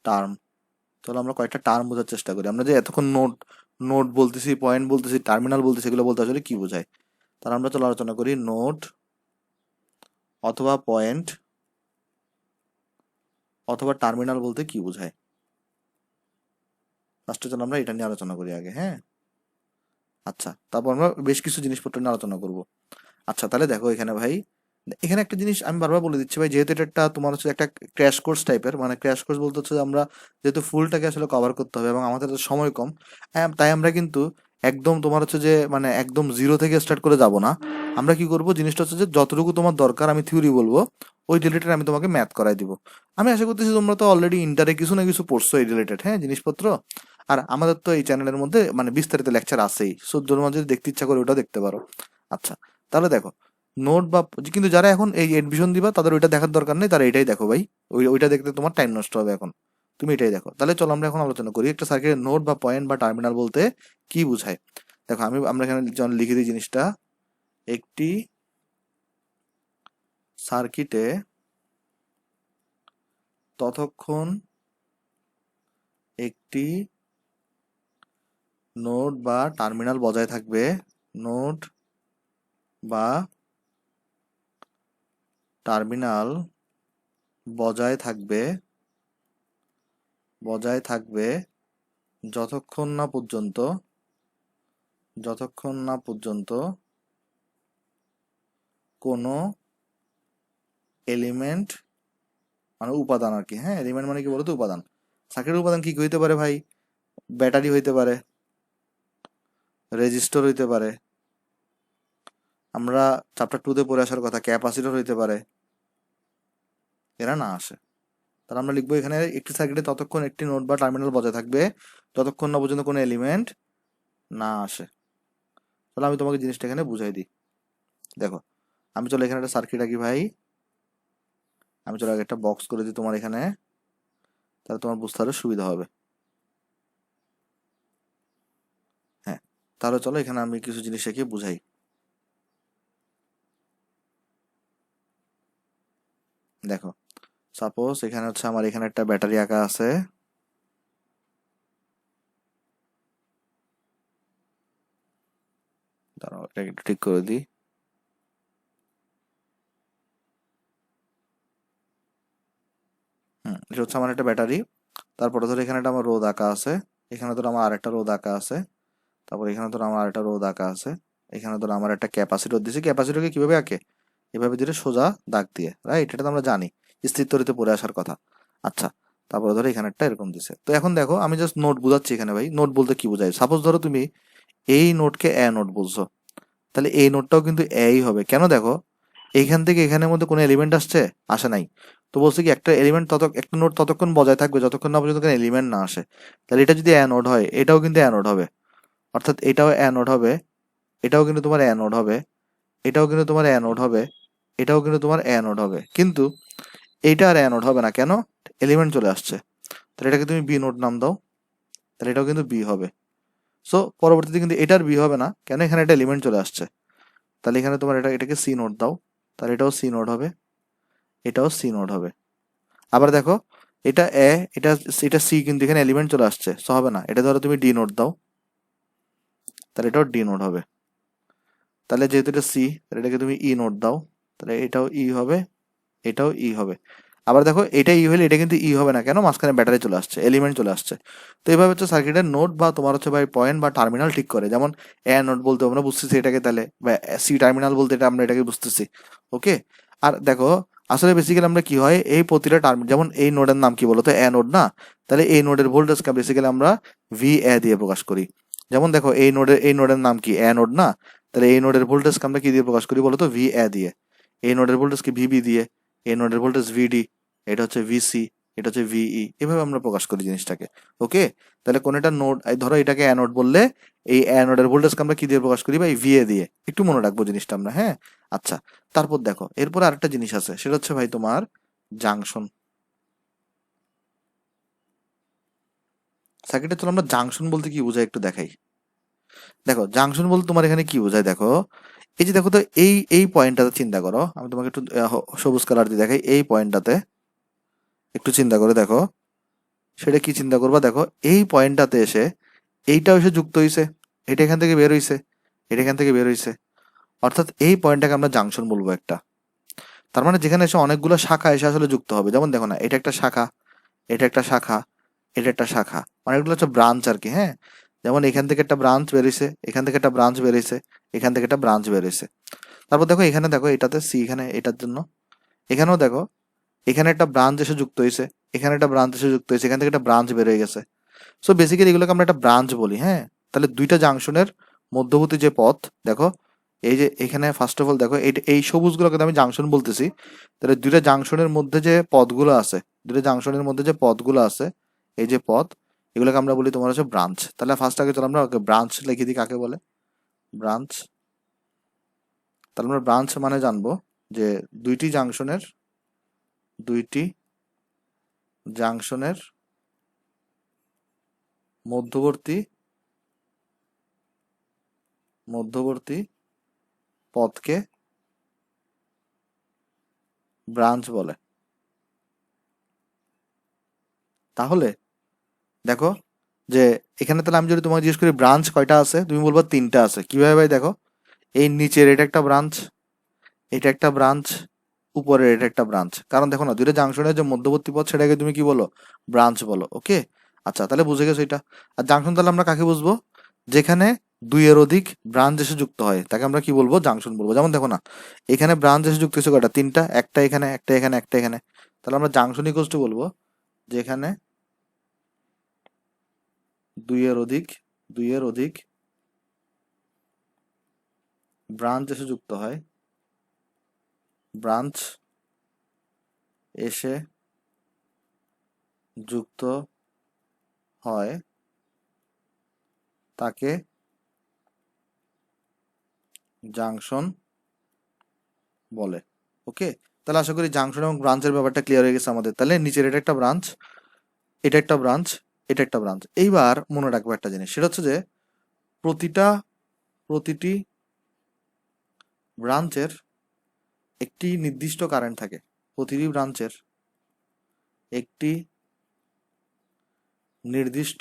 টার্ম, চলো আমরা কয়েকটা টার্ম বোঝার চেষ্টা করি। আমরা যে এতক্ষণ নোড নোড বলতেছি, পয়েন্ট বলতেছি, টার্মিনাল বলতেছি, এগুলো বলতে আসলে কি বোঝায়। তাহলে আমরা চলো আলোচনা করি নোড অথবা পয়েন্ট অথবা টার্মিনাল বলতে কি বোঝায়। ফার্স্টে চলো আমরা এটা নিয়ে আলোচনা করি আগে, হ্যাঁ? আচ্ছা, তারপর আমরা বেশ কিছু জিনিসপত্র নিয়ে আলোচনা করব। আচ্ছা, তাহলে দেখো এখানে ভাই, এখানে একটা জিনিস আমি বারবার বলে দিচ্ছি ভাই, যেহেতু এটা একটা তোমার হচ্ছে একটা ক্র্যাশ কোর্স টাইপের, মানে ক্র্যাশ কোর্স বলতে হচ্ছে যে আমরা যেহেতু ফুলটাকে আসলে কভার করতে হবে এবং আমাদের হাতে সময় কম, তাই আমরা কিন্তু একদম তোমার হচ্ছে যে মানে একদম জিরো থেকে স্টার্ট করে যাব না। আমরা কি করব, জিনিসটা হচ্ছে যে যতটুকু তোমার দরকার আমি থিওরি বলবো, ওই রিলেটেড আমি তোমাকে ম্যাথ করাই দিব। আমি আশা করতেছি তোমরা তো অলরেডি ইন্টারে কিছু না কিছু পড়ছো এই রিলেটেড, হ্যাঁ, জিনিসপত্র। আর আমাদের তো এই চ্যানেলের মধ্যে মানে বিস্তারিত লেকচার আছেই, সো তোমার যদি দেখতে ইচ্ছা করে ওটাও দেখতে পারো। আচ্ছা, তাহলে দেখো নোট বা, কিন্তু যারা এখন এই এডমিশন দিবা তাদের ওইটা দেখার দরকার নেই, তারা এটাই দেখো ভাই। ওইটা দেখতে তোমার টাইম নষ্ট হবে এখন, তুমি এটাই দেখো। তাহলে চলো আমরা এখন আলোচনা করি একটা সার্কিটের নোড বা পয়েন্ট বা টার্মিনাল বলতে কি বোঝায়। দেখো আমরা এখানে যখন লিখে দিই জিনিসটা, একটি সার্কিটে ততক্ষণ একটি নোড বা টার্মিনাল বজায় থাকবে, নোড বা টার্মিনাল বজায় থাকবে বজায় থাকবে যতক্ষণ না পর্যন্ত কোনো এলিমেন্ট, মানে উপাদান আর কি, হ্যাঁ, এলিমেন্ট মানে কি বলতো? উপাদান। সার্কিটের উপাদান কি কি হইতে পারে ভাই? ব্যাটারি হইতে পারে, রেজিস্টর হইতে পারে, আমরা চ্যাপ্টার 2-তে পড়ে আসার কথা ক্যাপাসিটর হইতে পারে, এরা না আসে। তাহলে আমরা লিখবো এখানে একটি সার্কিটে ততক্ষণ একটি নোড বা টার্মিনাল বজায় থাকবে যতক্ষণ না পর্যন্ত কোনো এলিমেন্ট না আসে। তাহলে আমি তোমাকে জিনিসটা এখানে বুঝাই দিই। দেখো, আমি চলো এখানে একটা সার্কিট আঁকি ভাই। আমি চলো আগে একটা বক্স করে দিই তোমার এখানে, তাহলে তোমার বুঝতে আরো সুবিধা হবে। হ্যাঁ, তাহলে চলো এখানে আমি কিছু জিনিস এঁকে বুঝাই। দেখো, সাপোজ এখানে হচ্ছে আমার এখানে একটা ব্যাটারি আঁকা আছে। দাঁড়াও, এটা একটু ঠিক করে দিই। এটা হচ্ছে আমার একটা ব্যাটারি। তারপরে ধরো এখানে একটা আমার রোদ আঁকা আছে। এখানে ধরো আমার আরেকটা রোদ আঁকা আছে। তারপর এখানে ধরো আমার আরেকটা রোদ আঁকা আছে। এখানে ধরো আমার একটা ক্যাপাসিটর দিয়েছে। ক্যাপাসিটরকে কিভাবে আঁকে? এভাবে দিলে সোজা দাগ দিয়ে, রাইট? এটা তো আমরা জানি, স্থিরতরিতে পড়ে আসার কথা। আচ্ছা, তারপরে ধরো এখানে একটা এরকম দিছে। তো এখন দেখো আমি জাস্ট নোট বুঝাচ্ছি এখানে ভাই। নোট বলতে কি বোঝায়? সাপোজ ধরো তুমি এই নোটকে এ নোট বলছো, তাহলে এই নোটটাও কিন্তু এই হবে। কেন? দেখো, এইখান থেকে এখানের মধ্যে কোনো এলিমেন্ট আসছে? আসে নাই। তো বলছে কি একটা এলিমেন্ট একটা নোট ততক্ষণ বজায় থাকবে যতক্ষণ না পর্যন্ত কোনো এলিমেন্ট না আসে। তাহলে এটা যদি অ্যানোড হয়, এটাও কিন্তু অ্যানোড হবে। অর্থাৎ এটাও অ্যানোড হবে, এটাও কিন্তু তোমার অ্যানোড হবে, এটাও কিন্তু তোমার অ্যানোড হবে, এটাও কিন্তু তোমার অ্যানোড হবে। কিন্তু এইটা আর অ্যানোড হবে না, কেন? এলিমেন্ট চলে আসছে। তাহলে এটাকে তুমি বি নোড নাম দাও, তাহলে এটাও কিন্তু বি হবে। সো পরবর্তীতে কিন্তু এটার বি হবে না, কেন? এখানে একটা এলিমেন্ট চলে আসছে। তাহলে এখানে তোমার এটাকে সি নোড দাও, তাহলে এটাও সি নোড হবে, এটাও সি নোড হবে। আবার দেখো, এটা এ, এটা এটা সি, কিন্তু এখানে এলিমেন্ট চলে আসছে, সো হবে না। এটা ধরো তুমি ডি নোড দাও, তাহলে এটাও ডি নোড হবে। তাহলে যেহেতু এটা সি, তাহলে এটাকে তুমি ই নোড দাও, তাহলে এটাও ই হবে, এটাও ই হবে। আবার দেখো, এটা ই হলে এটা কিন্তু ই হবে না, কেন? মাঝখানে ব্যাটারি চলে আসছে, এলিমেন্ট চলে আসছে। তো এইভাবে হচ্ছে সার্কিটের নোড বা তোমার হচ্ছে ভাই পয়েন্ট বা টার্মিনাল ঠিক করে। যেমন এ নোড বলতে আমরা বুঝতেছি এটাকে, তাহলে বা সি টার্মিনাল বলতে এটা আমরা এটাকে বুঝতেছি। ওকে। আর দেখো, আসলে বেসিক্যালি আমরা কি হয়, এই প্রতিটা টার্মিনাল, যেমন এই নোডের নাম কি বলতো? এ নোড না? তাহলে এই নোডের ভোল্টেজকে বেসিক্যালি আমরা ভি এ দিয়ে প্রকাশ করি। যেমন দেখো, এই নোডের নাম কি? এ নোড না? তাহলে এই নোডের ভোল্টেজকে আমরা কি দিয়ে প্রকাশ করি বলতো? ভি এ দিয়ে। এই নোডের ভোল্টেজকে ভিবি দিয়ে, এই নোডের ভোল্টেজ ভিডি, এটা হচ্ছে ভিসি, এটা হচ্ছে ভিই। এভাবে আমরা প্রকাশ করি জিনিসটাকে। ওকে। তাহলে কোন একটা নোড, ধরো এটাকে অ্যানোড বললে, এই অ্যানোডের ভোল্টেজকে আমরা কি দিয়ে প্রকাশ করি? বা এই ভিএ দিয়ে। একটু মনে রাখবো জিনিসটা আমরা, হ্যাঁ? আচ্ছা, তারপর দেখো এরপর আরেকটা জিনিস আছে, সেটা হচ্ছে ভাই তোমার জাংশন। সার্কিটে চলো আমরা জাংশন বলতে কি বোঝায় একটু দেখাই। দেখো, জাংশন বলতে তোমার এখানে কি বোঝায় দেখো। এই যে দেখো তো, এই পয়েন্টটাতে চিন্তা করো। আমি তোমাকে একটু সবুজ কালার দিয়ে দেখাই। এই পয়েন্টটাতে একটু চিন্তা করে দেখো, সেটা কি চিন্তা করবা? দেখো, এই পয়েন্টটাতে এসে এইটাও এসে যুক্ত হইছে, এটা এখান থেকে বের হইছে, এটা এখান থেকে বের হইছে। অর্থাৎ এই পয়েন্টটাকে আমরা জাংশন বলবো একটা। তার মানে যেখানে এসে অনেকগুলো শাখা এসে আসলে যুক্ত হবে। যেমন দেখো না, এটা একটা শাখা, এটা একটা শাখা, এটা একটা শাখা, অনেকগুলো হচ্ছে ব্রাঞ্চ আর কি, হ্যাঁ? যেমন এখান থেকে একটা ব্রাঞ্চ বেরিয়েছে, এখান থেকে একটা ব্রাঞ্চ বেরিয়েছে, এখান থেকে একটা ব্রাঞ্চ বেরিয়েছে। তারপর দেখো এখানে, দেখো এটাতে সি, এখানে এটার জন্য, এখানেও দেখো, এখানে একটা ব্রাঞ্চ এসে যুক্ত হয়েছে, এখানে একটা ব্রাঞ্চ এসে যুক্ত হয়েছে, এখান থেকে একটা ব্রাঞ্চ বের হয়ে গেছে। সো বেসিক্যালি এগুলোকে আমরা একটা ব্রাঞ্চ বলি, হ্যাঁ? তাহলে দুইটা জাংশনের মধ্যবর্তী যে পথ, দেখো, এই যে এখানে ফার্স্ট অফ অল দেখো, এই সবুজগুলোকে তো আমি জাংশন বলতেছি। তাহলে দুইটা জাংশনের মধ্যে যে পথগুলো আছে, দুইটা জাংশনের মধ্যে যে পথগুলো আছে, এই যে পথ, এগুলোকে আমরা বলি তোমার হচ্ছে ব্রাঞ্চ। তাহলে ফার্স্ট আগে চলো আমরা ব্রাঞ্চ লিখে দিই, কাকে বলে? ব্রাঞ্চ। তাহলে আমরা ব্রাঞ্চ মানে জানবো যে দুইটি জাংশনের, দুইটি জাংশনের মধ্যবর্তী মধ্যবর্তী পথকে ব্রাঞ্চ বলে। তাহলে দেখো যে এখানে, তাহলে আমি যদি তোমাকে জিজ্ঞেস করি ব্রাঞ্চ কয়টা আছে, তুমি বলবো তিনটা আছে। কিভাবে ভাই? দেখো, এই নিচের এটা একটা ব্রাঞ্চ, এটা একটা ব্রাঞ্চ, উপরের এটা একটা ব্রাঞ্চ। কারণ দেখো না, দুইটা জাংশনের যে মধ্যবর্তী পথ, সেটাকে তুমি কি বলো? ব্রাঞ্চ বলো। ওকে। আচ্ছা, তাহলে বুঝে গেছো এটা। আর জাংশন তাহলে আমরা কাকে বুঝবো? যেখানে দুইয়ের অধিক ব্রাঞ্চ এসে যুক্ত হয়, তাকে আমরা কি বলবো? জাংশন বলবো। যেমন দেখো না, এখানে ব্রাঞ্চ এসে যুক্ত হয়েছে কয়টা? তিনটা। একটা এখানে, একটা এখানে, একটা এখানে। তাহলে আমরা জাংশন ইকুয়ালস টু বলবো যেখানে দুইয়ের অধিক, দুইয়ের অধিক ব্রাঞ্চ এসে যুক্ত হয়, ব্রাঞ্চ এসে যুক্ত হয়, তাকে জাংশন বলে। ওকে। তাহলে আশা করি জাংশন এবং ব্রাঞ্চের ব্যাপারটা ক্লিয়ার হয়ে গেছে আমাদের। তাহলে নিচের এটা একটা ব্রাঞ্চ, এটা একটা ব্রাঞ্চ, এটা একটা ব্রাঞ্চ। এইবার মনে রাখবো একটা জিনিস, সেটা হচ্ছে যে প্রতিটি ব্রাঞ্চের একটি নির্দিষ্ট কারেন্ট থাকে। প্রতিটি ব্রাঞ্চের একটি নির্দিষ্ট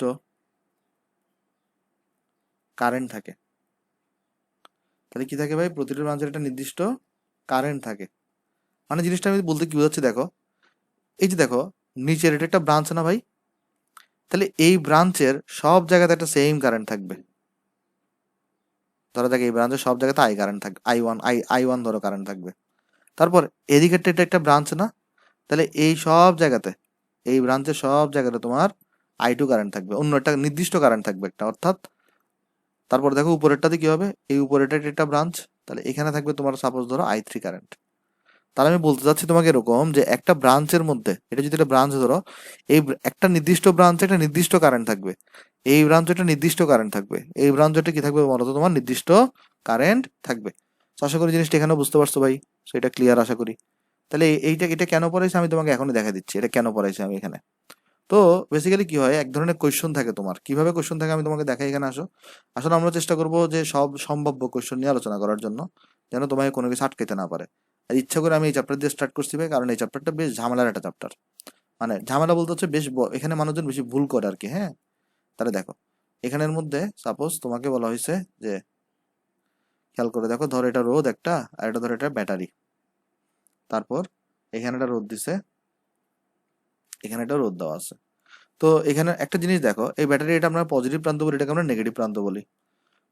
কারেন্ট থাকে। তাহলে কি থাকে ভাই? প্রতিটি ব্রাঞ্চের একটা নির্দিষ্ট কারেন্ট থাকে। মানে জিনিসটা আমি বলতে কি বোঝাচ্ছি দেখো, এই যে দেখো নিচের এটা একটা ব্রাঞ্চ না ভাই, তাহলে এই ব্রাঞ্চের সব জায়গাতে একটা সেম কারেন্ট থাকবে। ধরো দেখ এই ব্রাঞ্চের সব জায়গাতে আই কারেন্ট থাকবে, আই ওয়ান ধরো কারেন্ট থাকবে। তারপর এদিকেরটা এটা একটা ব্রাঞ্চ না, তাহলে এই ব্রাঞ্চের সব জায়গাতে তোমার I2 কারেন্ট থাকবে, অন্য একটা নির্দিষ্ট কারেন্ট থাকবে একটা, অর্থাৎ তারপর দেখো উপরেরটাতে কি হবে, এই উপরেরটা একটা ব্রাঞ্চ, তাহলে এখানে থাকবে তোমার সাপোজ ধরো I3 কারেন্ট। তাহলে আমি বলতে চাচ্ছি তোমাকে এরকম যে একটা ব্রাঞ্চের মধ্যে, এটা যদি একটা ব্রাঞ্চ ধরো, একটা নির্দিষ্ট ব্রাঞ্চে একটা নির্দিষ্ট কারেন্ট থাকবে, এই ব্রাঞ্চে একটা নির্দিষ্ট কারেন্ট থাকবে, এই ব্রাঞ্চে কি থাকবে বলতো, তোমার নির্দিষ্ট কারেন্ট থাকবে। তো আশা করি জিনিসটা এখানে বুঝতে পারছো ভাই, তো এটা ক্লিয়ার আশা করি। তাহলে এটা কেন পড়াইছে আমি তোমাকে এখনই দেখা দিচ্ছি, এটা কেন পড়াইছে আমি এখানে। তো বেসিক্যালি কি হয়, এক ধরনের কোয়েশ্চন থাকে তোমার, কিভাবে কোয়েশ্চন থাকে আমি তোমাকে দেখাই, এখানে আসো। আসলে আমরা চেষ্টা করবো যে সব সম্ভাব্য কোয়েশ্চন নিয়ে আলোচনা করার জন্য, যেন তোমাকে কোনো কিছু আটকাইতে না পারে। আর ইচ্ছা করে আমি এই চ্যাপ্টার দিয়ে স্টার্ট করছি ভাই, কারণ এই চ্যাপ্টারটা বেশ ঝামেলার একটা চ্যাপ্টার। মানে ঝামেলা বলতে হচ্ছে বেশ এখানে মানুষজন বেশি ভুল করে আর কি। হ্যাঁ, তাহলে দেখো এখানের মধ্যে সাপোজ তোমাকে বলা হয়েছে যে, খেয়াল করে দেখো, ধরো এটা রোদ একটা, আর এটা ধরো এটা ব্যাটারি। তারপর এখানে একটা রোদ দিছে, এখানে একটা রোদ দেওয়া আছে। তো এখানে একটা জিনিস দেখো, এই ব্যাটারি এটা আমরা পজিটিভ প্রান্ত বলি, এটাকে আমরা নেগেটিভ প্রান্ত বলি।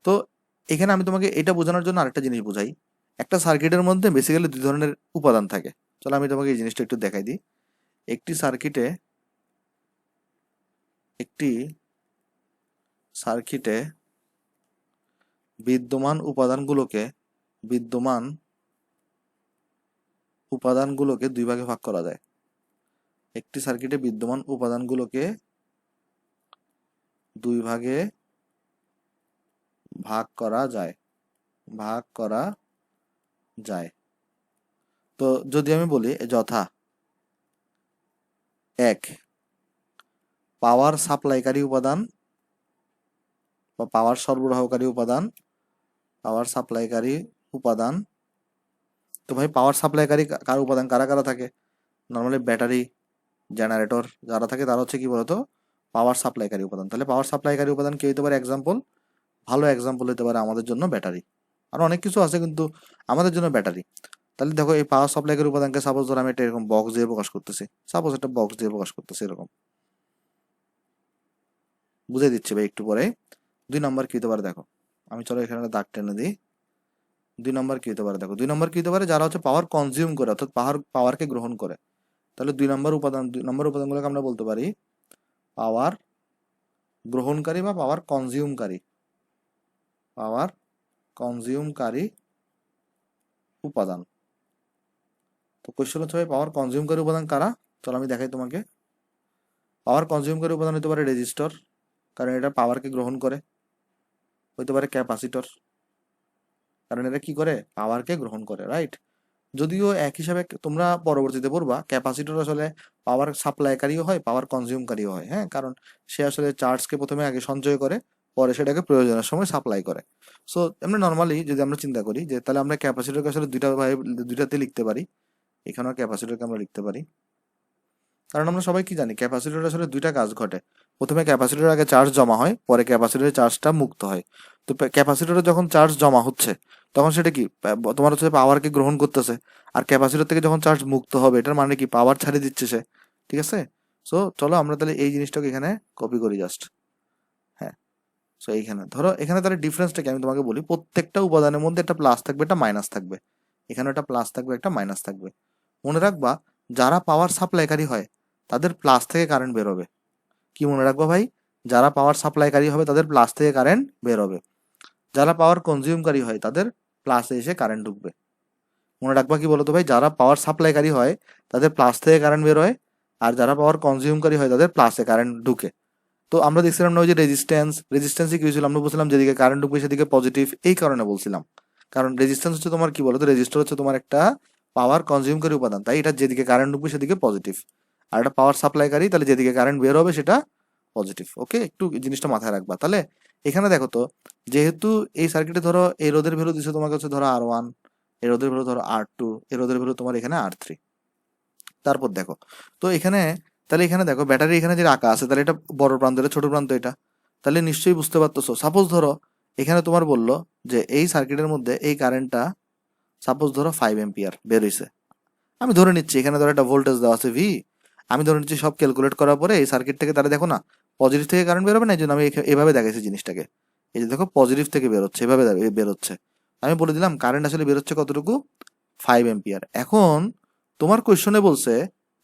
তো এখানে আমি তোমাকে এটা বোঝানোর জন্য আরেকটা জিনিস বুঝাই। একটা সার্কিটের মধ্যে বেসিক্যালি দুই ধরনের উপাদান থাকে। চলো আমি তোমাকে এই জিনিসটা একটু দেখাই দিই। একটি সার্কিটে বিদ্যমান উপাদানগুলোকে দুই ভাগে ভাগ করা যায়। একটি সার্কিটে বিদ্যমান উপাদানগুলোকে দুই ভাগে ভাগ করা যায়। তো যদি আমি বলি যথা, এক, পাওয়ার সাপ্লাইকারী উপাদান বা পাওয়ার সরবরাহকারী উপাদান। তো ভাই পাওয়ার সাপ্লাইকারী কার উপাদান কারা কারা থাকে? নর্মালি ব্যাটারি, জেনারেটর যারা থাকে তারা হচ্ছে কি বলতো, পাওয়ার সাপ্লাইকারী উপাদান। তাহলে পাওয়ার সাপ্লাইকারী উপাদান কি হতে পারে? এক্সাম্পল, ভালো এক্সাম্পল হতে পারে আমাদের জন্য ব্যাটারি। আর অনেক কিছু আছে কিন্তু আমাদের জন্য ব্যাটারি। তাহলে দেখো এই পাওয়ার সাপ্লাইকারী উপাদানকে সাপোজ ধরো আমি একটা এরকম বক্স দিয়ে প্রকাশ করতেছি, এরকম বুঝে দিচ্ছি ভাই একটু পরে। 2 নম্বর কি হতে পারে দেখো, আমি চলো এখানে একটা দাগ টেনে দিই। 2 নম্বর কি হতে পারে দেখো, 2 নম্বর কি হতে পারে, যারা হচ্ছে পাওয়ার কনজিউম করে, অর্থাৎ পাওয়ারকে গ্রহণ করে। তাহলে 2 নম্বর উপাদানগুলোকে আমরা বলতে পারি পাওয়ার গ্রহণকারী বা পাওয়ার কনজিউমকারী উপাদান। তো কোশ্চেন হচ্ছে ভাই পাওয়ার কনজিউমকারী উপাদান কারা? চলো আমি দেখাই তোমাকে। পাওয়ার কনজিউমকারী উপাদান হতে পারে রেজিস্টর, কারণ এটা পাওয়ারকে গ্রহণ করে। হতে পারে ক্যাপাসিটর, কারণ এটা কি করে, পাওয়ারকে গ্রহণ করে, রাইট। যদিও এক হিসাবে তোমরা পরবর্তীতে পড়বা, ক্যাপাসিটর আসলে পাওয়ার সাপ্লাইকারীও হয়, পাওয়ার কনজিউমকারীও হয়। হ্যাঁ, কারণ সে আসলে চার্জকে প্রথমে আগে সঞ্চয় করে, পরে সেটাকে প্রয়োজনের সময় সাপ্লাই করে। সো আমরা নর্মালি যদি আমরা চিন্তা করি যে তাহলে আমরা ক্যাপাসিটরকে আসলে দুইটাতে লিখতে পারি, এখানেও ক্যাপাসিটরকে আমরা লিখতে পারি। কারণ আমরা সবাই কি জানি, ক্যাপাসিটর আসলে দুইটা কাজ ঘটে। প্রথমে ক্যাপাসিটরের আগে চার্জ জমা হয়, পরে ক্যাপাসিটরের চার্জটা মুক্ত হয়। তো ক্যাপাসিটরে যখন চার্জ জমা হচ্ছে, তখন সেটা কি তোমার হচ্ছে পাওয়ারকে গ্রহণ করতেছে। আর ক্যাপাসিটর থেকে যখন চার্জ মুক্ত হবে, এটার মানে কি পাওয়ার ছাড়িয়ে দিচ্ছে সে। ঠিক আছে। সো চলো আমরা তাহলে এই জিনিসটাকে এখানে কপি করি জাস্ট। হ্যাঁ, সো এইখানে ধরো, এখানে তাহলে ডিফারেন্সটা কি আমি তোমাকে বলি, প্রত্যেকটা উপাদানের মধ্যে একটা প্লাস থাকবে, একটা মাইনাস থাকবে। এখানে একটা প্লাস থাকবে, একটা মাইনাস থাকবে। মনে রাখবা, যারা পাওয়ার সাপ্লাইকারী হয় তাদের প্লাস থেকে কারেন্ট বেরোবে। কি মনে রাখবা ভাই? যারা পাওয়ার সাপ্লাইকারী হবে তাদের প্লাস থেকে কারেন্ট বেরোবে। যারা পাওয়ার কনজিউমকারী হয় তাদের প্লাসে এসে কারেন্ট ঢুকবে। মনে রাখবা কি বলতো ভাই, যারা পাওয়ার সাপ্লাইকারী হয় তাদের প্লাস থেকে কারেন্ট বেরোয়, আর যারা পাওয়ার কনজিউমকারী হয় তাদের প্লাসে কারেন্ট ঢুকে। তো আমরা দেখছিলাম না ওই যে রেজিস্ট্যান্সই কি হয়েছিল, আমরা বলছিলাম যেদিকে কারেন্ট ঢুকবে সেদিকে পজিটিভ, এই কারণে বলছিলাম। কারণ রেজিস্ট্যান্স হচ্ছে তোমার কি বলতো, রেজিস্টার হচ্ছে তোমার একটা পাওয়ার কনজিউমকারী উপাদান, তাই এটা যেদিকে কারেন্ট ঢুকবে সেদিকে পজিটিভ, আর এটা পাওয়ার সাপ্লাইকারী, তাহলে যেদিকে কারেন্ট বের হবে সেটা পজিটিভ। ওকে, একটু জিনিসটা মাথায় রাখবা। তাহলে এখানে দেখো তো, যেহেতু এই সার্কিটে ধরো এই রোধের ভ্যালু দিচ্ছে তোমার কাছে ধরো R1, এই রোধের ভ্যালু ধরো R2, এই রোধের ভ্যালু তোমার এখানে R3। তারপর দেখো তো এখানে, তাহলে এখানে দেখো ব্যাটারি এখানে যে রাখা আছে, তাহলে এটা বড় প্রান্ত, এটা ছোট প্রান্ত, এটা তাহলে নিশ্চয়ই বুঝতে পারতেছো। সাপোজ ধরো এখানে তোমার বললো যে এই সার্কিটের মধ্যে এই কারেন্টটা সাপোজ ধরো 5 এম্পিয়ার বের হইছে। আমি ধরে নিচ্ছি এখানে ধরো একটা ভোল্টেজ দেওয়া আছে ভি, আমি ধরে নিচ্ছি সব ক্যালকুলেট করার পরে এই সার্কিট থেকে, তাহলে দেখো না পজিটিভ থেকে কারেন্ট বেরোবে না, এই জন্য আমি এভাবে দেখাইছি জিনিসটাকে। এই যে দেখো পজিটিভ থেকে বেরোচ্ছে, এভাবে বেরোচ্ছে। আমি বলে দিলাম কারেন্ট আসলে বেরোচ্ছে কতটুকু, 5 এম্পিয়ার। এখন তোমার কোয়েশ্চনে বলছে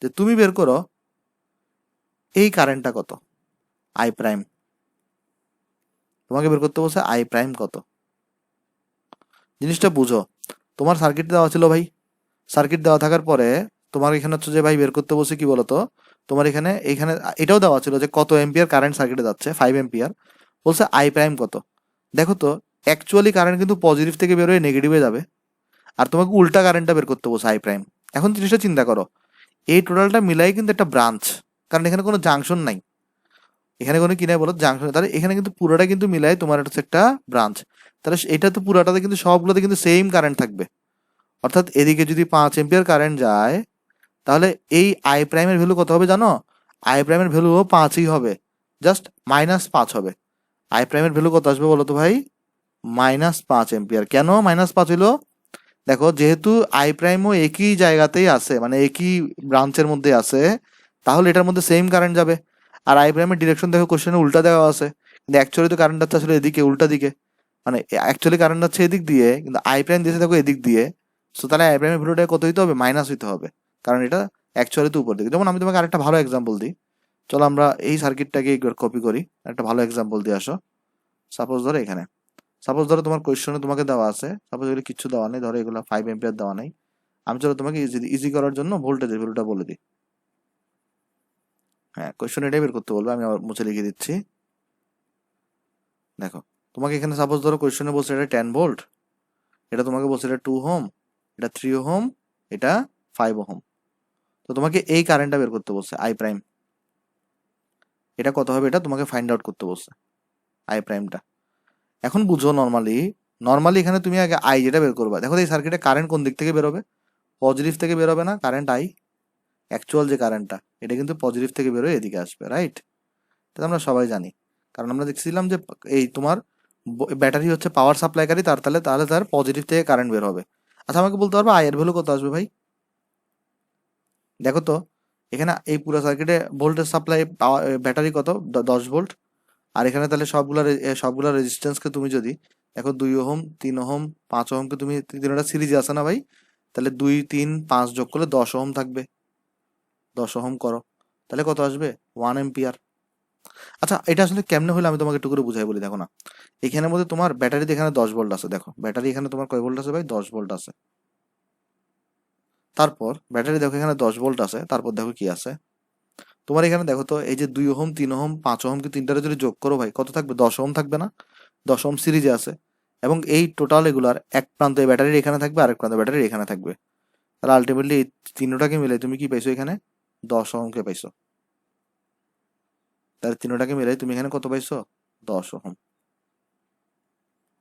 যে তুমি বের করো এই কারেন্টটা কত, আই প্রাইম। তোমাকে বের করতে বলছে আই প্রাইম কত। জিনিসটা বুঝো, তোমার সার্কিট দেওয়া ছিল ভাই, সার্কিট দেওয়া থাকার পরে তোমার এখানে হচ্ছে যে ভাই বের করতে বলছে কি বলতো, তোমার এখানে এখানে এটাও দেওয়া ছিল যে কত এম্পিয়ার কারেন্ট সার্কিটে যাচ্ছে, 5 এম্পিয়ার। বলছে আই প্রাইম কত। দেখো তো অ্যাকচুয়ালি কারেন্ট কিন্তু পজিটিভ থেকে বেরোয় নেগেটিভে যাবে, আর তোমাকে উল্টা কারেন্টটা বের করতে বলছে আই প্রাইম। এখন জিনিসটা চিন্তা করো, এই টোটালটা মিলাই কিন্তু একটা ব্রাঞ্চ, কারণ এখানে কোনো জাংশন নাই, এখানে কোনো কি নাই বলো জাংশন, তাহলে এখানে কিন্তু পুরোটা কিন্তু মিলাই তোমার হচ্ছে একটা ব্রাঞ্চ। তাহলে এটা তো পুরোটাতে কিন্তু সবগুলোতে কিন্তু সেম কারেন্ট থাকবে। অর্থাৎ এদিকে যদি 5 এম্পিয়ার কারেন্ট যায়, তাহলে এই আই প্রাইমের ভ্যালু কত হবে জানো, আই প্রাইমের ভ্যালু 5ই হবে, জাস্ট -5 হবে। আই প্রাইমের ভ্যালু কত আসবে বলো তো ভাই, -5 এম্পিয়ার। কেন -5 হইলো, দেখো যেহেতু আই প্রাইমও একই জায়গাতেই আছে, মানে একই ব্রাঞ্চের মধ্যে আছে, তাহলে এটার মধ্যে সেম কারেন্ট যাবে। আর আই প্রাইমের ডিরেকশন দেখো কোশ্চেনে উল্টা দেওয়া আছে, কিন্তু অ্যাকচুয়ালি তো কারেন্ট যাচ্ছে আসলে এদিকে, উল্টা দিকে। মানে অ্যাকচুয়ালি কারেন্ট যাচ্ছে এদিক দিয়ে, কিন্তু আই প্রাইম দিয়েছে দেখো এদিক দিয়ে। সো তাহলে আই প্রাইমের ভ্যালুটা কত হইতে হবে, মাইনাস হইতে হবে, কারণ এটা অ্যাকচুয়ালি তো উপর দিকে। যেমন আমি তোমাকে আরেকটা ভালো এক্সাম্পল দিই, চলো আমরা এই সার্কিটটাকে কপি করি, একটা ভালো এক্সাম্পল দিয়ে আসো। সাপোজ ধরো এখানে, সাপোজ ধরো তোমার কোয়েশ্চনে তোমাকে দেওয়া আছে, সাপোজ এগুলো কিছু দেওয়া নেই, ধরো এগুলো 5 এম্পিয়ার দেওয়া নেই। আমি চলো তোমাকে ইজি ইজি করার জন্য ভোল্টেজের ভ্যালুটা বলে দিই। হ্যাঁ, কোয়েশ্চন এটাই বের করতে বলবে, আমি আবার মুছে লিখে দিচ্ছি। দেখো তোমাকে এখানে সাপোজ ধরো কোয়েশ্চনে বলছে এটা 10 ভোল্ট, এটা তোমাকে বলছে এটা 2 ওহম, এটা 3 ওহম, এটা 5 ওহম। তো তোমাকে এই কারেন্টটা বের করতে বলছে আই প্রাইম, এটা কত হবে এটা তোমাকে ফাইন্ড আউট করতে বলছে আই প্রাইমটা। এখন বুঝো, নর্মালি নর্মালি এখানে তুমি আগে আই যেটা বের করবা, দেখো এই সার্কিটে কারেন্ট কোন দিক থেকে বেরোবে, পজিটিভ থেকে বেরোবে না কারেন্ট আই, অ্যাকচুয়াল যে কারেন্টটা এটা কিন্তু পজিটিভ থেকে বেরোয় এদিকে আসবে, রাইট? এটা আমরা সবাই জানি, কারণ আমরা দেখছিলাম যে এই তোমার ব্যাটারি হচ্ছে পাওয়ার সাপ্লাইকারী, তার তাহলে তাহলে তার পজিটিভ থেকে কারেন্ট বের হবে। আচ্ছা আমাকে বলতে পারবে আই এর ভ্যালু কত আসবে ভাই? দেখো তো এখানে এই পুরো সার্কিটে ভোল্টেজ সাপ্লাই ব্যাটারি কত, 10 ভোল্ট। আর এখানে তাহলে সবগুলা রেজিস্ট্যান্সকে তুমি যদি দেখো 2 ওহম, 3 ওহম, 5 ওহমকে তুমি তিনটা সিরিজে আছে না ভাই, তাহলে 2 3 5 যোগ করলে 10 ওহম থাকবে, 10 ওহম করো, তাহলে কত আসবে, 1 এম্পিয়ার। আচ্ছা এটা আসলে কেমনে হলো আমি তোমাকে একটু করে বুঝাই বলি। দেখো না এখানের মধ্যে তোমার ব্যাটারিতে এখানে 10 ভোল্ট আছে, দেখো ব্যাটারি এখানে তোমার কয় ভোল্ট আছে ভাই, 10 ভোল্ট আছে। তারপর ব্যাটারি দেখো এখানে 10 ভোল্ট আছে, তারপর দেখো কি আছে তোমার এখানে, দেখো তো এই যে 2 ওহম, 3 ওহম, 5 ওহম কি তিনটারে যদি যোগ করো ভাই কত থাকবে, 10 ওহম থাকবে না? 10 ওহম সিরিজে আছে, এবং এই টোটাল এগুলার এক প্রান্তে ব্যাটারির এখানে থাকবে, আরেক প্রান্তে ব্যাটারির এখানে থাকবে। তাহলে আলটিমেটলি এই তিনটাকে মিলে তুমি কি পাইছো, এখানে 10 ওহমকে পাইছো। তাহলে তিনটাকে মিলে তুমি এখানে কত পাইছো, 10 ওহম।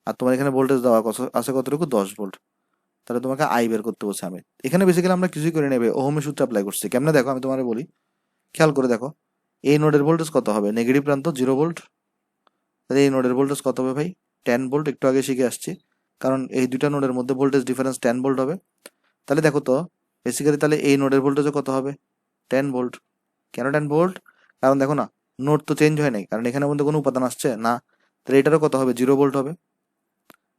আর তোমার এখানে ভোল্টেজ দেওয়া আছে কতটুকু, 10 ভোল্ট। তাহলে তোমাকে আই বের করতে বলছে। আমি এখানে বেসিক্যালি আমরা কিছুই করে নেবে ওহমের সূত্র অ্যাপ্লাই করছি। কেমনে দেখো আমি তোমার বলি, খেয়াল করে দেখো, এই নোডের ভোল্টেজ কত হবে, নেগেটিভ প্রান্ত 0 ভোল্ট, তাহলে এই নোডের ভোল্টেজ কত হবে ভাই, 10 ভোল্ট। একটু আগে শিখে আসছি, কারণ এই দুইটা নোডের মধ্যে ভোল্টেজ ডিফারেন্স 10 ভোল্ট হবে। তাহলে দেখো তো বেসিক্যালি তাহলে এই নোডের ভোল্টেজও কত হবে, 10 ভোল্ট। কেন 10 ভোল্ট, কারণ দেখো না নোড তো চেঞ্জ হয় নাই, কারণ এখানের মধ্যে কোনো উপাদান আসছে না, তাহলে এটারও কত হবে, 0 ভোল্ট হবে।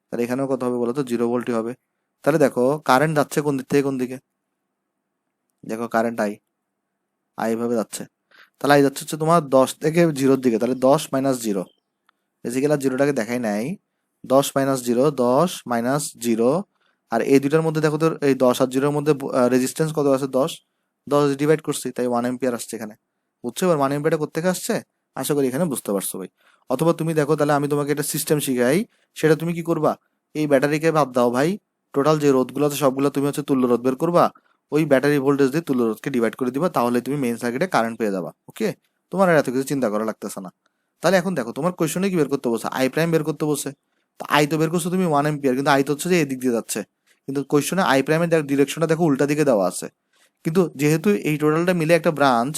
তাহলে এখানেও কত হবে বলো তো, 0 ভোল্টই হবে। তাহলে দেখো কারেন্ট যাচ্ছে কোন দিক থেকে কোন দিকে, দেখো কারেন্ট আই, আই ভাবে যাচ্ছে। তাহলে আই যাচ্ছে হচ্ছে তোমার 10 থেকে 0-র দিকে, তাহলে 10 - 0, বেসিক্যালি আর জিরোটাকে দেখাই নাই, 10 - 0, 10 - 0। আর এই দুইটার মধ্যে দেখো তো এই 10 আর 0-র মধ্যে রেজিস্ট্যান্স কত আছে, 10, 10 ডিভাইড করছি, তাই 1 এম্পিয়ার আসছে এখানে। বুঝছো এবার 1 এম্পিয়ারটা কোত্থেকে আসছে, আশা করি এখানে বুঝতে পারছো ভাই। অথবা তুমি দেখো, তাহলে আমি তোমাকে একটা সিস্টেম শিখাই, সেটা তুমি কি করবা, এই ব্যাটারিকে বাদ দাও ভাই, টোটাল যে রোধগুলো আছে সবগুলো তুমি হচ্ছে তুল্য রোধ বের করবা, ওই ব্যাটারি ভোল্টেজ দিয়ে তুল্য রোধকে ডিভাইড করে দিবা, তাহলে তুমি মেইন সার্কিটে কারেন্ট পেয়ে যাবা। ওকে, তোমার আর এত কিছু চিন্তা করা লাগতেছে না। তাহলে এখন দেখো তোমার কোয়েশনে কি বের করতে বলছে, আই প্রাইম বের করতে বলছে। তো আই তো বের করছো তুমি 1 এম্পিয়ার, কিন্তু আই তো হচ্ছে যে এদিক দিয়ে যাচ্ছে, কিন্তু কোয়েশনে আই প্রাইমের ডিরেকশনটা দেখো উল্টা দিকে দেওয়া আছে। কিন্তু যেহেতু এই টোটালটা মিলে একটা ব্রাঞ্চ,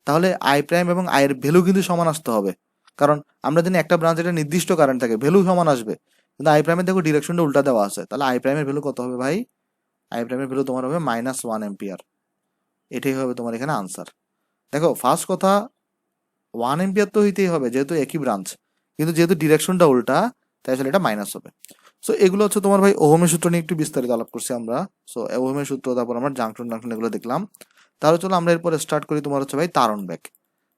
তাহলে আই প্রাইম এবং আই এর ভ্যালু কিন্তু সমান আসতে হবে। কারণ আমরা জানি একটা ব্রাঞ্চ একটা নির্দিষ্ট কারেন্ট থাকে, ভ্যালু সমান আসবে। কিন্তু আই প্রাইমের দেখো ডিরেকশনটা উল্টা দেওয়া আছে, তাহলে আই প্রাইমের ভ্যালু কত হবে ভাই? আই প্রাইমের ভ্যালু তোমার হবে -1 এম্পিয়ার। এটাই হবে তোমার এখানে আনসার। দেখো ফার্স্ট কথা, 1 এম্পিয়ার তো হইতেই হবে যেহেতু একই ব্রাঞ্চ, কিন্তু যেহেতু ডিরেকশনটা উল্টা, তাই আসলে এটা মাইনাস হবে। সো এগুলো হচ্ছে তোমার ভাই ওহমের সূত্র নিয়ে একটু বিস্তারিত আলাপ করছি আমরা। সো ওহমের সূত্র, তারপর আমরা জাংশন জাংশন এগুলো দেখলাম। তাহলে চলো আমরা এরপরে স্টার্ট করি তোমার হচ্ছে ভাই তারণ ব্যাগ।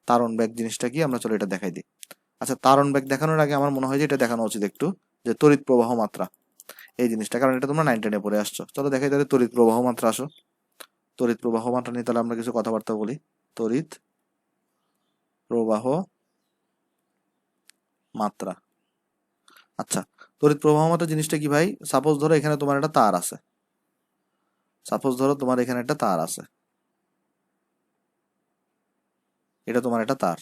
তারণ ব্যাগ জিনিসটা কি আমরা চলো এটা দেখাই দিই। আচ্ছা, তারণ ব্যাগ দেখানোর আগে আমার মনে হয় যে এটা দেখানো উচিত একটু, যে তড়িৎ প্রবাহ মাত্রা এই জিনিসটা, কারণ এটা তোমরা 9-10-এ পড়ে আসছো। চলো দেখাই তাহলে তড়িৎ প্রবাহ মাত্রা। আসো, তড়িৎ প্রবাহ মাত্রা নিয়ে তাহলে আমরা কিছু কথাবার্তা বলি। তড়িৎ প্রবাহ মাত্রা। আচ্ছা, তড়িৎ প্রবাহ মাত্রা জিনিসটা কি ভাই? সাপোজ ধরো এখানে তোমার একটা তার আছে, সাপোজ ধরো তোমার এখানে একটা তার আছে, এটা তোমার একটা তার।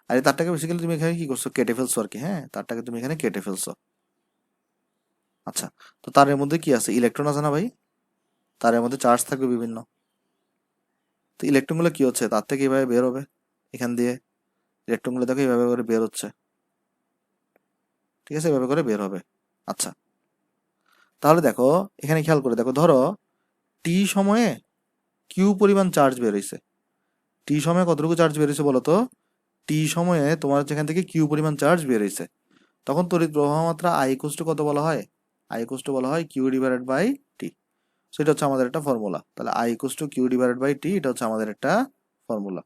আর এই তারটাকে বেসিক্যালি তুমি এখানে কি করছো, কেটে ফেলছো আর কি। হ্যাঁ, তারটাকে তুমি এখানে কেটে ফেলছো। আচ্ছা, তো তারের মধ্যে কি আছে? ইলেকট্রন আছে না ভাই? তারের মধ্যে চার্জ থাকবে বিভিন্ন। তো ইলেকট্রনগুলো কি হচ্ছে, তার থেকে এইভাবে বের হবে, এখান দিয়ে ইলেকট্রনগুলো দেখো এইভাবে করে বের হচ্ছে। ঠিক আছে, এভাবে করে বের হবে। আচ্ছা, তাহলে দেখো এখানে খেয়াল করে দেখো, ধরো টি সময়ে কিউ পরিমাণ চার্জ বের হয়েছে। টি সময়ে কতটুকু চার্জ বের হয়েছে বলো তো? টি সময়ে তোমার যেখান থেকে কিউ পরিমাণ চার্জ বের হয়েছে, তখন তড়িৎ প্রবাহ মাত্রা আই ইকুয়ালস টু কত বলা হয়? আই ইকুয়ালস টু বলা হয় Q divided by T. So এটা হচ্ছে আমাদের একটা ফর্মুলা। তাহলে I equals to Q divided by T, এটা হচ্ছে আমাদের একটা ফর্মুলা।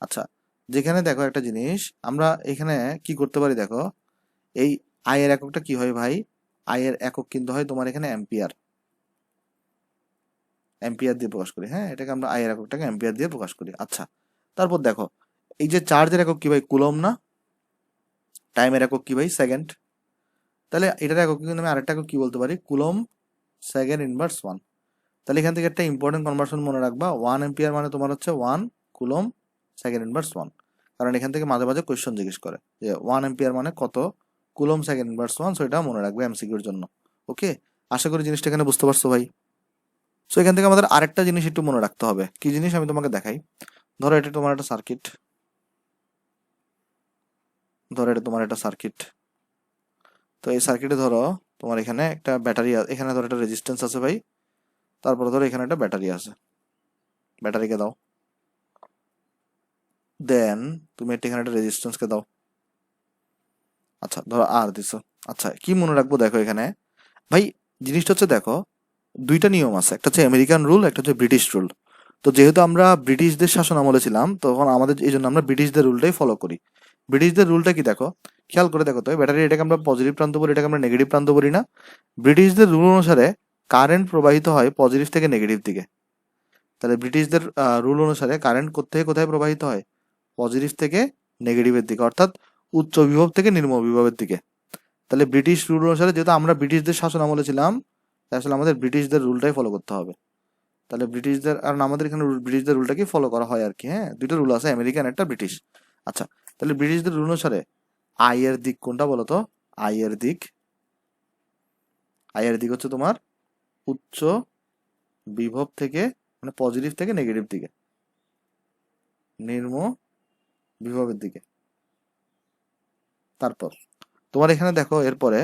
আচ্ছা, যেখানে দেখো একটা জিনিস আমরা এখানে কি করতে পারি দেখো, এই আই এর এককটা কি হয় ভাই? আই এর একক কিন্তু হয় তোমার এখানে অ্যাম্পিয়ার। অ্যাম্পিয়ার দিয়ে প্রকাশ করি। হ্যাঁ, এটাকে আমরা আই এর এককটাকে অ্যাম্পিয়ার দিয়ে প্রকাশ করি। আচ্ছা, তারপর দেখো এই যে চার্জের একক কি ভাই? কুলম না? টাইমের একক কি ভাই? সেকেন্ড। তাহলে এটার একক কিন্তু আমি আরেকটা একক কি বলতে পারি? Coulomb second inverse 1। তাহলে এখান থেকে একটা ইম্পর্টেন্ট কনভার্সন মনে রাখবা, 1 এম্পিয়ার মানে তোমার হচ্ছে 1 কুলম সেকেন্ড ইনভার্স 1। কারণ এখান থেকে মাঝে মাঝে কোয়েশ্চেন জিজ্ঞেস করে যে 1 এম্পিয়ার মানে কত কুলম সেকেন্ড ইনভার্স 1। সো এটা মনে রাখবে এমসিকিউর জন্য। ওকে, আশা করি জিনিসটা এখানে বুঝতে পারছো ভাই। সো এখান থেকে আমাদের আরেকটা জিনিস একটু মনে রাখতে হবে। কি জিনিস আমি তোমাকে দেখাই। ধরো এটা তোমার একটা সার্কিট, ধরো এটা তোমার একটা সার্কিট। তো এই সার্কিটে ধরো তোমার এখানে একটা ব্যাটারি, এখানে ধরো একটা রেজিস্ট্যান্স আছে ভাই, তারপরে ধরো এখানে একটা ব্যাটারি আছে। ব্যাটারিকে দাও, দেন তুমি এখানে একটা রেজিস্ট্যান্সকে দাও। আচ্ছা, ধরো আর দিছো। আচ্ছা, কি মনে রাখবো দেখো এখানে ভাই, জিনিসটা হচ্ছে দেখো দুইটা নিয়ম আছে, একটা হচ্ছে আমেরিকান রুল, একটা হচ্ছে ব্রিটিশ রুল। তো যেহেতু আমরা ব্রিটিশদের শাসন আমলে ছিলাম, তখন আমাদের এই জন্য আমরা ব্রিটিশদের রুলটাই ফলো করি। ব্রিটিশদের রুলটা কি দেখো, খেয়াল করে দেখো তো, ব্যাটারি এটাকে আমরা পজিটিভ প্রান্ত বলি, এটাকে আমরা নেগেটিভ প্রান্ত বলি না? ব্রিটিশদের রুল অনুসারে কারেন্ট প্রবাহিত হয় পজিটিভ থেকে নেগেটিভ দিকে। তাহলে ব্রিটিশদের রুল অনুসারে কারেন্ট কোথায় কোথায় প্রবাহিত হয়? পজিটিভ থেকে নেগেটিভের দিকে, অর্থাৎ উচ্চ বিভব থেকে নিম্ন বিভবের দিকে। তাহলে ব্রিটিশ রুল অনুসারে, যেহেতু আমরা ব্রিটিশদের শাসন আমলে ছিলাম, তাই আসলে আমাদের ব্রিটিশদের রুলটাই ফলো করতে হবে। তাহলে ব্রিটিশদের, আর আমাদের এখানে ব্রিটিশদের রুলটাকে ফলো করা হয় আর কি। হ্যাঁ, দুটো রুল আছে, আমেরিকান একটা ব্রিটিশ। আচ্ছা, তাহলে ব্রিটিশদের রুল অনুসারে আই এর দিক কোনটা বলো তো? আই এর দিক, আই এর দিক হচ্ছে তোমার উচ্চ বিভব থেকে, মানে পজিটিভ থেকে নেগেটিভ দিকে, নিম্ন বিভবের দিকে। তারপর তোমার এখানে দেখো এরপরে,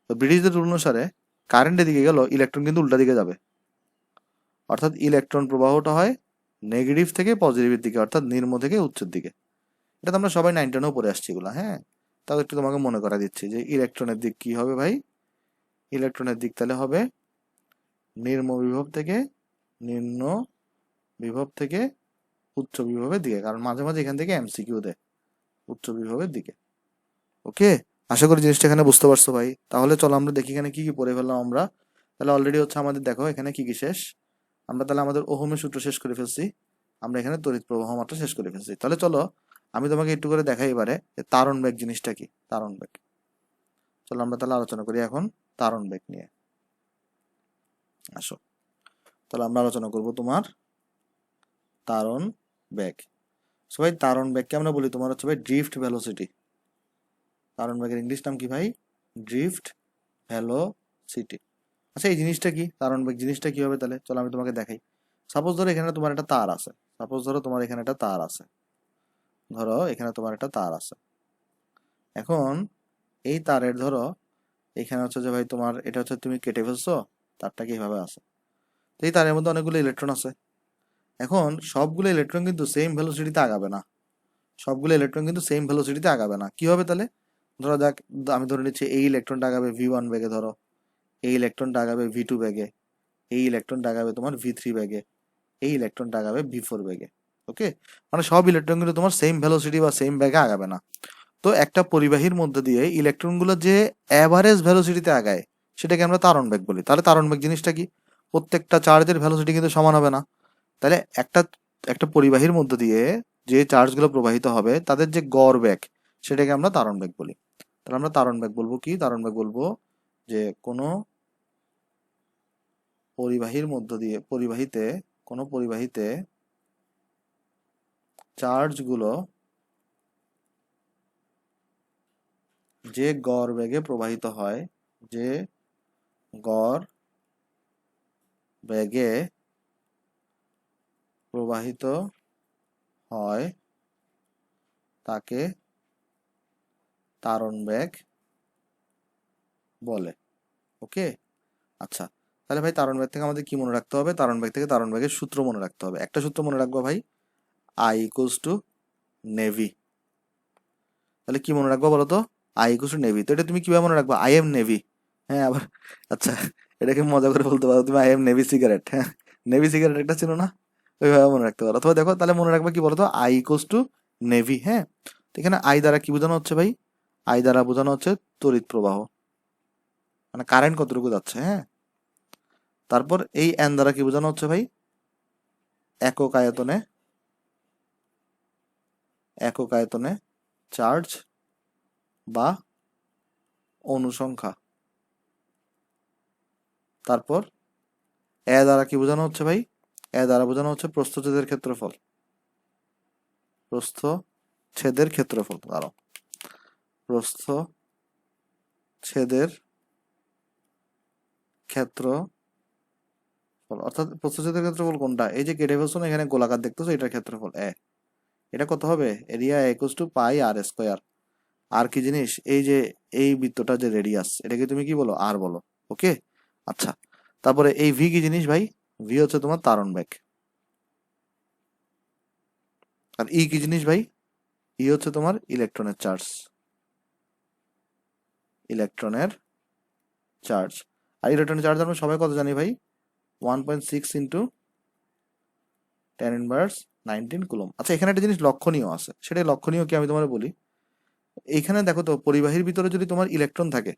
ব্রিটিশদের রুল অনুসারে কারেন্টের দিকে গেল, ইলেকট্রন কিন্তু উল্টা দিকে যাবে, অর্থাৎ ইলেকট্রন প্রবাহটা হয় নেগেটিভ থেকে পজিটিভের দিকে, অর্থাৎ নিম্ন থেকে উচ্চের দিকে। এটা তো আমরা সবাই 9-10-এও পড়ে আসছি এগুলো। হ্যাঁ, তাও একটু তোমাকে মনে করা দিচ্ছি যে ইলেকট্রনের দিক কি হবে ভাই? ইলেকট্রনের দিক তাহলে হবে নিম্ন বিভব থেকে, নিম্ন বিভব থেকে উচ্চ বিভবের দিকে, কারণ মাঝে মাঝে এখান থেকে এমসিকিউ দেয় উচ্চ বিভবের দিকে। ওকে, আশা করি জিনিসটা এখানে বুঝতে পারছো ভাই। তাহলে চলো আমরা দেখি এখানে কি কি পড়ে ফেললাম আমরা। তাহলে অলরেডি হচ্ছে আমাদের দেখো এখানে কি কি শেষ। আমরা তাহলে আমাদের ওহমের সূত্র শেষ করে ফেলছি, আমরা এখানে তড়িৎ প্রবাহ মাত্রা শেষ করে ফেলছি। তাহলে চলো আমি তোমাকে একটু করে দেখাই এবারে যে তারণ বেগ জিনিসটা কি। তারণ বেগ, চলো আমরা তাহলে আলোচনা করি এখন তারণ বেগ নিয়ে। আসো, তাহলে আমরা আলোচনা করব তোমার তারণ বেগ। সো ভাই তারণ বেগকে আমরা বলি তোমার হচ্ছে ভাই ড্রিফট ভেলোসিটি। তারণ বেগের ইংলিশ নাম কি ভাই? Drift velocity. আচ্ছা এই জিনিসটা কি, তারণ বেগ জিনিসটা কি হবে তাহলে? চলো আমি তোমাকে দেখাই। সাপোজ ধরো এখানে তোমার একটা তার আছে, সাপোজ ধরো তোমার এখানে একটা তার আছে, ধরো এখানে তোমার একটা তার আছে। এখন এই তারের ধরো এখানে হচ্ছে যে ভাই তোমার এটা হচ্ছে তুমি কেটে ফেলছো, তারটাকে এইভাবে আছে। তো এই তারের মধ্যে অনেকগুলো ইলেকট্রন আছে। এখন সবগুলো ইলেকট্রন কিন্তু সেম ভেলোসিটিতে আগাবে না, সবগুলো ইলেকট্রন কিন্তু সেম ভেলোসিটিতে আগাবে না। কি হবে তাহলে? ধরো যাক, আমি ধরে নিচ্ছি এই ইলেকট্রনটা আগাবে V1 বেগে, ধরো এই ইলেকট্রনটা আগাবে V2 বেগে, এই ইলেকট্রনটা আগাবে তোমার V3 বেগে, এই ইলেকট্রনটা আগাবে V4 বেগে। ওকে, মানে সব ইলেকট্রন কিন্তু তোমার সেম ভেলোসিটি বা সেম বেগে আগাবে না। তো একটা পরিবাহীর মধ্যে দিয়ে ইলেকট্রনগুলো যে অ্যাভারেজ ভেলোসিটিতে আগায় সেটাকে আমরা তারণ বেগ বলি। তাহলে তারণ বেগ জিনিসটা কি? প্রত্যেকটা চার্জের ভেলোসিটি কিন্তু সমান হবে না। তাহলে একটা একটা পরিবাহীর মধ্যে দিয়ে যে চার্জগুলো প্রবাহিত হবে তাদের যে গড় বেগ সেটাকে আমরা তারণ বেগ বলি। তাহলে আমরা তারণ বেগ বলবো কি? তারণ বেগ বলবো যে কোনো পরিবাহীর মধ্য দিয়ে কোনো পরিবাহীতে চার্জগুলো যে গড় বেগে প্রবাহিত হয়, যে গড় বেগে প্রবাহিত হয় তাকে তারণ বেগ বলে। ওকে, আচ্ছা তাহলে ভাই তারণ বেগ থেকে আমাদের কি মনে রাখতে হবে? তারণ বেগ থেকে তারণ বেগের সূত্র মনে রাখতে হবে। একটা সূত্র মনে রাখবো ভাই, I ইকুয়ালস টু নেভি। তাহলে কি মনে রাখবো বলো তো? I equals to navy. তো এটা তুমি কিভাবে মনে রাখবা? I am navy. হ্যাঁ আবার, আচ্ছা এটাকে মজা করে বলতে পারো তুমি, আই এম নেভি সিগারেট। হ্যাঁ, নেভি সিগারেট একটা ছিল না, ওইভাবে মনে রাখতে পারো। অথবা দেখো তাহলে মনে রাখবা কি বলতো, I ইকুয়ালস টু নেভি। হ্যাঁ, তো এখানে আই দ্বারা কি বোঝানো হচ্ছে ভাই? আই দ্বারা বোঝানো হচ্ছে তড়িৎ প্রবাহ, মানে কারেন্ট কতটুকু যাচ্ছে। হ্যাঁ, তারপর এই এন দ্বারা কি বোঝানো হচ্ছে ভাই? একক আয়তনে, একক আয়তনে চার্জ বা অনুসংখ্যা। তারপর এ দ্বারা কি বোঝানো হচ্ছে ভাই? এ দ্বারা বোঝানো হচ্ছে প্রস্থচ্ছেদের ক্ষেত্রফল, প্রস্থচ্ছেদের ক্ষেত্রফল। দাঁড়াও, প্রস্থচ্ছেদের ক্ষেত্রফল অর্থাৎ প্রস্থচ্ছেদের ক্ষেত্রফল কোনটা? এই যে কেটে ফেলছো না, এখানে গোলাকার দেখতেছো, এটার ক্ষেত্রফল এ। এটা কত হবে? Area equals to pi R square. আর কি জিনিস? এই যে এই বৃত্তটা যে রেডিয়াস, এটাকে তুমি কি বলো? আর বলো। ওকে, আচ্ছা তারপরে এই ভি কি জিনিস ভাই? ভি হচ্ছে তোমার তারণ বেগ। আর ই কি জিনিস ভাই? ই হচ্ছে তোমার ইলেকট্রনের চার্জ, ইলেকট্রনের চার্জ। আর ইলেকট্রনের চার্জ আমরা সবাই কত জানি ভাই? 1.6 ইন্টু 10⁻19 কুলম। আচ্ছা এখানে একটা জিনিস লক্ষণীয় আছে, সেটাই লক্ষণীয় কি আমি তোমার বলি। এইখানে দেখো তো, পরিবাহীর ভিতরে যদি তোমার ইলেকট্রন থাকে,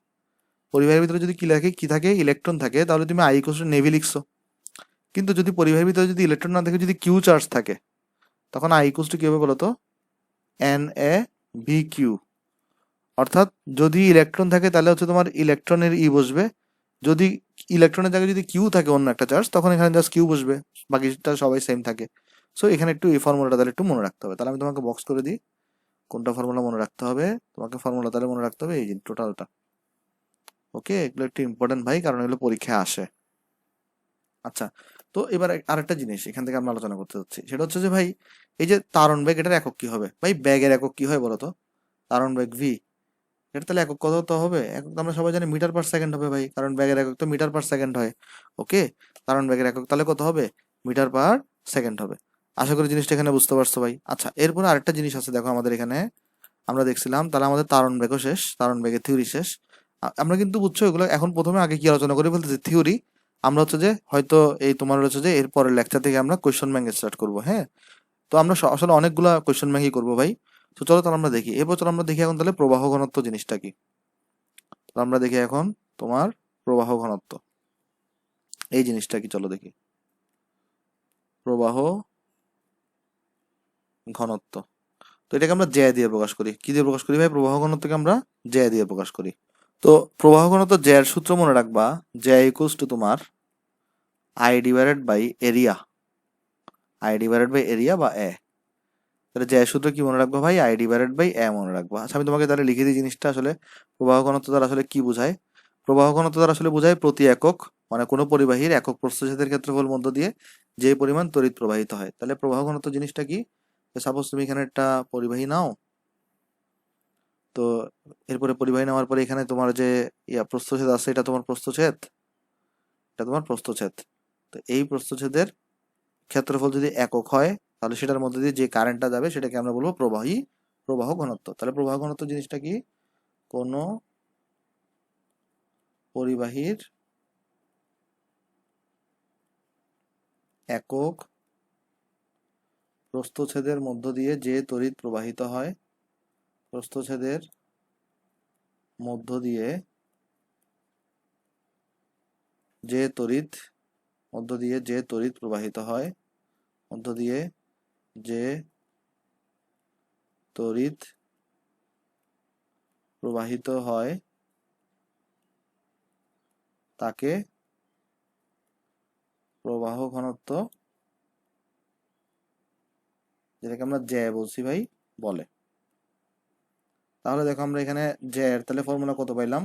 পরিবাহীর ভিতরে যদি কি থাকে? ইলেকট্রন থাকে, তাহলে তুমি আই ইকুয়ালস টু নেভি লিখছো। কিন্তু যদি পরিবাহীর ভিতরে যদি ইলেকট্রন না থাকে, যদি কিউ চার্জ থাকে, তখন আই ইকুয়ালস টু কি হবে বলতো? N A V Q. অর্থাৎ যদি ইলেকট্রন থাকে তাহলে হচ্ছে তোমার ইলেকট্রনের ই বসবে, যদি ইলেকট্রনের জায়গায় যদি কিউ থাকে অন্য একটা চার্জ, তখন এখানে জাস্ট কিউ বসবে, বাকিটা সবাই সেম থাকে। সো এখানে একটু এই ফর্মুলাটা তাহলে একটু মনে রাখতে হবে। তাহলে আমি তোমাকে বক্স করে দিই কোনটা ফর্মুলা মনে রাখতে হবে। তোমাকে ফর্মুলা তাহলে মনে রাখতে হবে এই যে টোটালটা। ওকে, এগুলো একটু ইম্পর্টেন্ট ভাই, কারণ এগুলো পরীক্ষায় আসে। আচ্ছা, তো এবার আরেকটা জিনিস এখান থেকে আমরা আলোচনা করতে যাচ্ছি, সেটা হচ্ছে যে ভাই এই যে তারণ বেগ, এটার একক কি হবে ভাই? ব্যাগের একক কি হয় বলতো? তারণ বেগ ভি, এটা তাহলে একক কত তো হবে? একক তো আমরা সবাই জানি মিটার পার সেকেন্ড হবে ভাই, কারণ ব্যাগের একক তো মিটার পার সেকেন্ড হয়। ওকে, কারণ ব্যাগের একক তাহলে কত হবে? মিটার পার সেকেন্ড হবে। আশা করি জিনিসটা এখানে বুঝতে পারছো ভাই। আচ্ছা এরপর আরেকটা জিনিস আছে, দেখো আমাদের এখানে আমরা দেখছিলাম, তাহলে আমাদের তারণ বেগও শেষ, তারণ বেগের থিওরি শেষ। আমরা কিন্তু বুঝছো এগুলো এখন প্রথমে আগে কি আলোচনা করে ফেলতেছি? থিওরি। আমরা হচ্ছে যে হয়তো এই তোমার হচ্ছে যে এর পরের লেকচার থেকে আমরা কোয়েশ্চন ব্যাংক স্টার্ট করবো। হ্যাঁ, তো আমরা আসলে অনেকগুলা কোয়েশ্চন ব্যাংকই করবো ভাই। তো চলো তাহলে আমরা দেখি, এরপর চলো আমরা দেখি এখন তাহলে প্রবাহ ঘনত্ব জিনিসটা কি। তো আমরা দেখি এখন তোমার প্রবাহ ঘনত্ব এই জিনিসটা কি, চলো দেখি। প্রবাহ ঘনত্ব, তো এটাকে আমরা জ্যা দিয়ে প্রকাশ করি। কি দিয়ে প্রকাশ করি ভাই? প্রবাহ ঘনত্বকে আমরা জ্যা দিয়ে প্রকাশ করি। তো প্রবাহ ঘনত্ব জ্যার সূত্র মনে রাখবা, জ্যা ইকুয়ালস টু তোমার I divided by area, I divided by area বা এ। তাহলে জ্যায়ের সূত্র কি মনে রাখবো ভাই? আই ডিভাইডেড বাই এ মনে রাখবো। আচ্ছা আমি তোমাকে তাহলে লিখে দিই জিনিসটা আসলে প্রবাহ ঘনত্ব দ্বারা আসলে কি বোঝায়। প্রবাহ ঘনত্ব দ্বারা আসলে বোঝায় প্রতি একক, মানে কোনো পরিবাহীর একক প্রস্থচ্ছেদের ক্ষেত্রফল মধ্য দিয়ে যে পরিমাণ তড়িৎ প্রবাহিত হয়। তাহলে প্রবাহ ঘনত্ব জিনিসটা কি? সাপোজ তুমি এখানে একটা পরিবাহী নাও, তো এরপরে পরিবাহী নেওয়ার পরে এখানে তোমার যে প্রস্থচ্ছেদ আছে, এটা তোমার প্রস্থচ্ছেদ, এটা তোমার প্রস্থচ্ছেদ। তো এই প্রস্থচ্ছেদের ক্ষেত্রফল যদি একক হয়, তাহলে সেটার মধ্যে দিয়ে যে কারেন্টটা যাবে সেটাকে আমরা বলবো প্রবাহ ঘনত্ব। তাহলে প্রবাহ ঘনত্ব জিনিসটা কি? কোনো পরিবাহীর একক প্রস্থচ্ছেদের মধ্য দিয়ে যে তড়িৎ প্রবাহিত হয়, প্রস্থচ্ছেদের মধ্য দিয়ে যে তড়িৎ প্রবাহিত হয়, মধ্য দিয়ে যে তড়িৎ প্রবাহিত হয় তাকে প্রবাহ ঘনত্ব, যেটাকে আমরা জ্যা বলছি ভাই, বলে। তাহলে দেখো আমরা এখানে জ্যার তাহলে ফর্মুলা কত পাইলাম?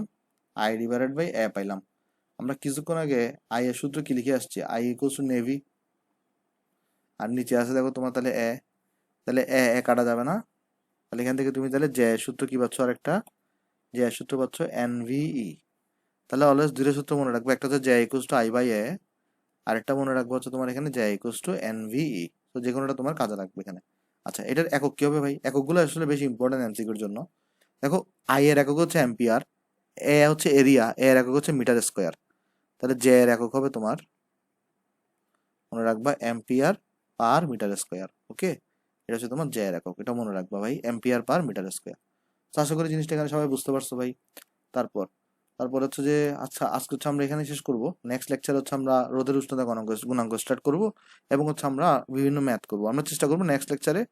আই ডিভাইডেড বাই এ পাইলাম। আমরা কিছুক্ষণ আগে আই এর সূত্র কি লিখে আসছি? আই ইকুয়ালস টু নেভি, আর নিচে আছে দেখো তোমার তাহলে এ, তাহলে এ কাটা যাবে না। তাহলে এখান থেকে তুমি তাহলে জ্যা এর সূত্র কি পাচ্ছ? আরেকটা জ্যা এর সূত্র পাচ্ছ এনভিই। তাহলে অলওয়েজ দুইটা সূত্র মনে রাখবো, একটা হচ্ছে জ্যা ইকুয়ালস টু আই বাই এ, আরেকটা মনে রাখবো হচ্ছে তোমার এখানে জ্যা ইকুয়ালস টু এনভিই। তো যে কোনোটা তোমার কাজে লাগবে এখানে। আচ্ছা এটার একক কি হবে ভাই? এককগুলো আসলে বেশি ইম্পর্টেন্ট এমসিকিউর জন্য। দেখো আই এর একক হচ্ছে অ্যাম্পিয়ার, এ হচ্ছে এরিয়া, এর একক হচ্ছে মিটার স্কোয়ার। তাহলে জে এর একক হবে তোমার, মনে রাখবা, অ্যাম্পিয়ার পার মিটার স্কোয়ার। ওকে, এটা হচ্ছে তোমার জে এর একক, এটা মনে রাখবা ভাই, অ্যাম্পিয়ার পার মিটার স্কোয়ার। তো আশা করি জিনিসটা এখানে সবাই বুঝতে পারছো ভাই। তারপর তারপর হচ্ছে যে, আচ্ছা আজকে হচ্ছে আমরা এখানে শেষ করব। নেক্সট লেকচার হচ্ছে আমরা রোদের উষ্ণতা গুণাঙ্ক স্টার্ট করব, এবং হচ্ছে আমরা বিভিন্ন ম্যাথ করব। আমরা চেষ্টা করবো নেক্সট লেকচারে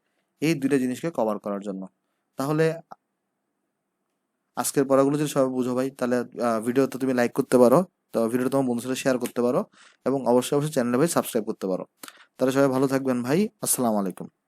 এই দুইটা জিনিসকে কভার করার জন্য। তাহলে আজকের পড়াগুলো যদি সবাই বুঝো ভাই, তাহলে ভিডিওতে তুমি লাইক করতে পারো, তো ভিডিওটা তোমার বন্ধুদের সাথে শেয়ার করতে পারো, এবং অবশ্যই চ্যানেলে ভাই সাবস্ক্রাইব করতে পারো। তাহলে সবাই ভালো থাকবেন ভাই। আসসালামু আলাইকুম।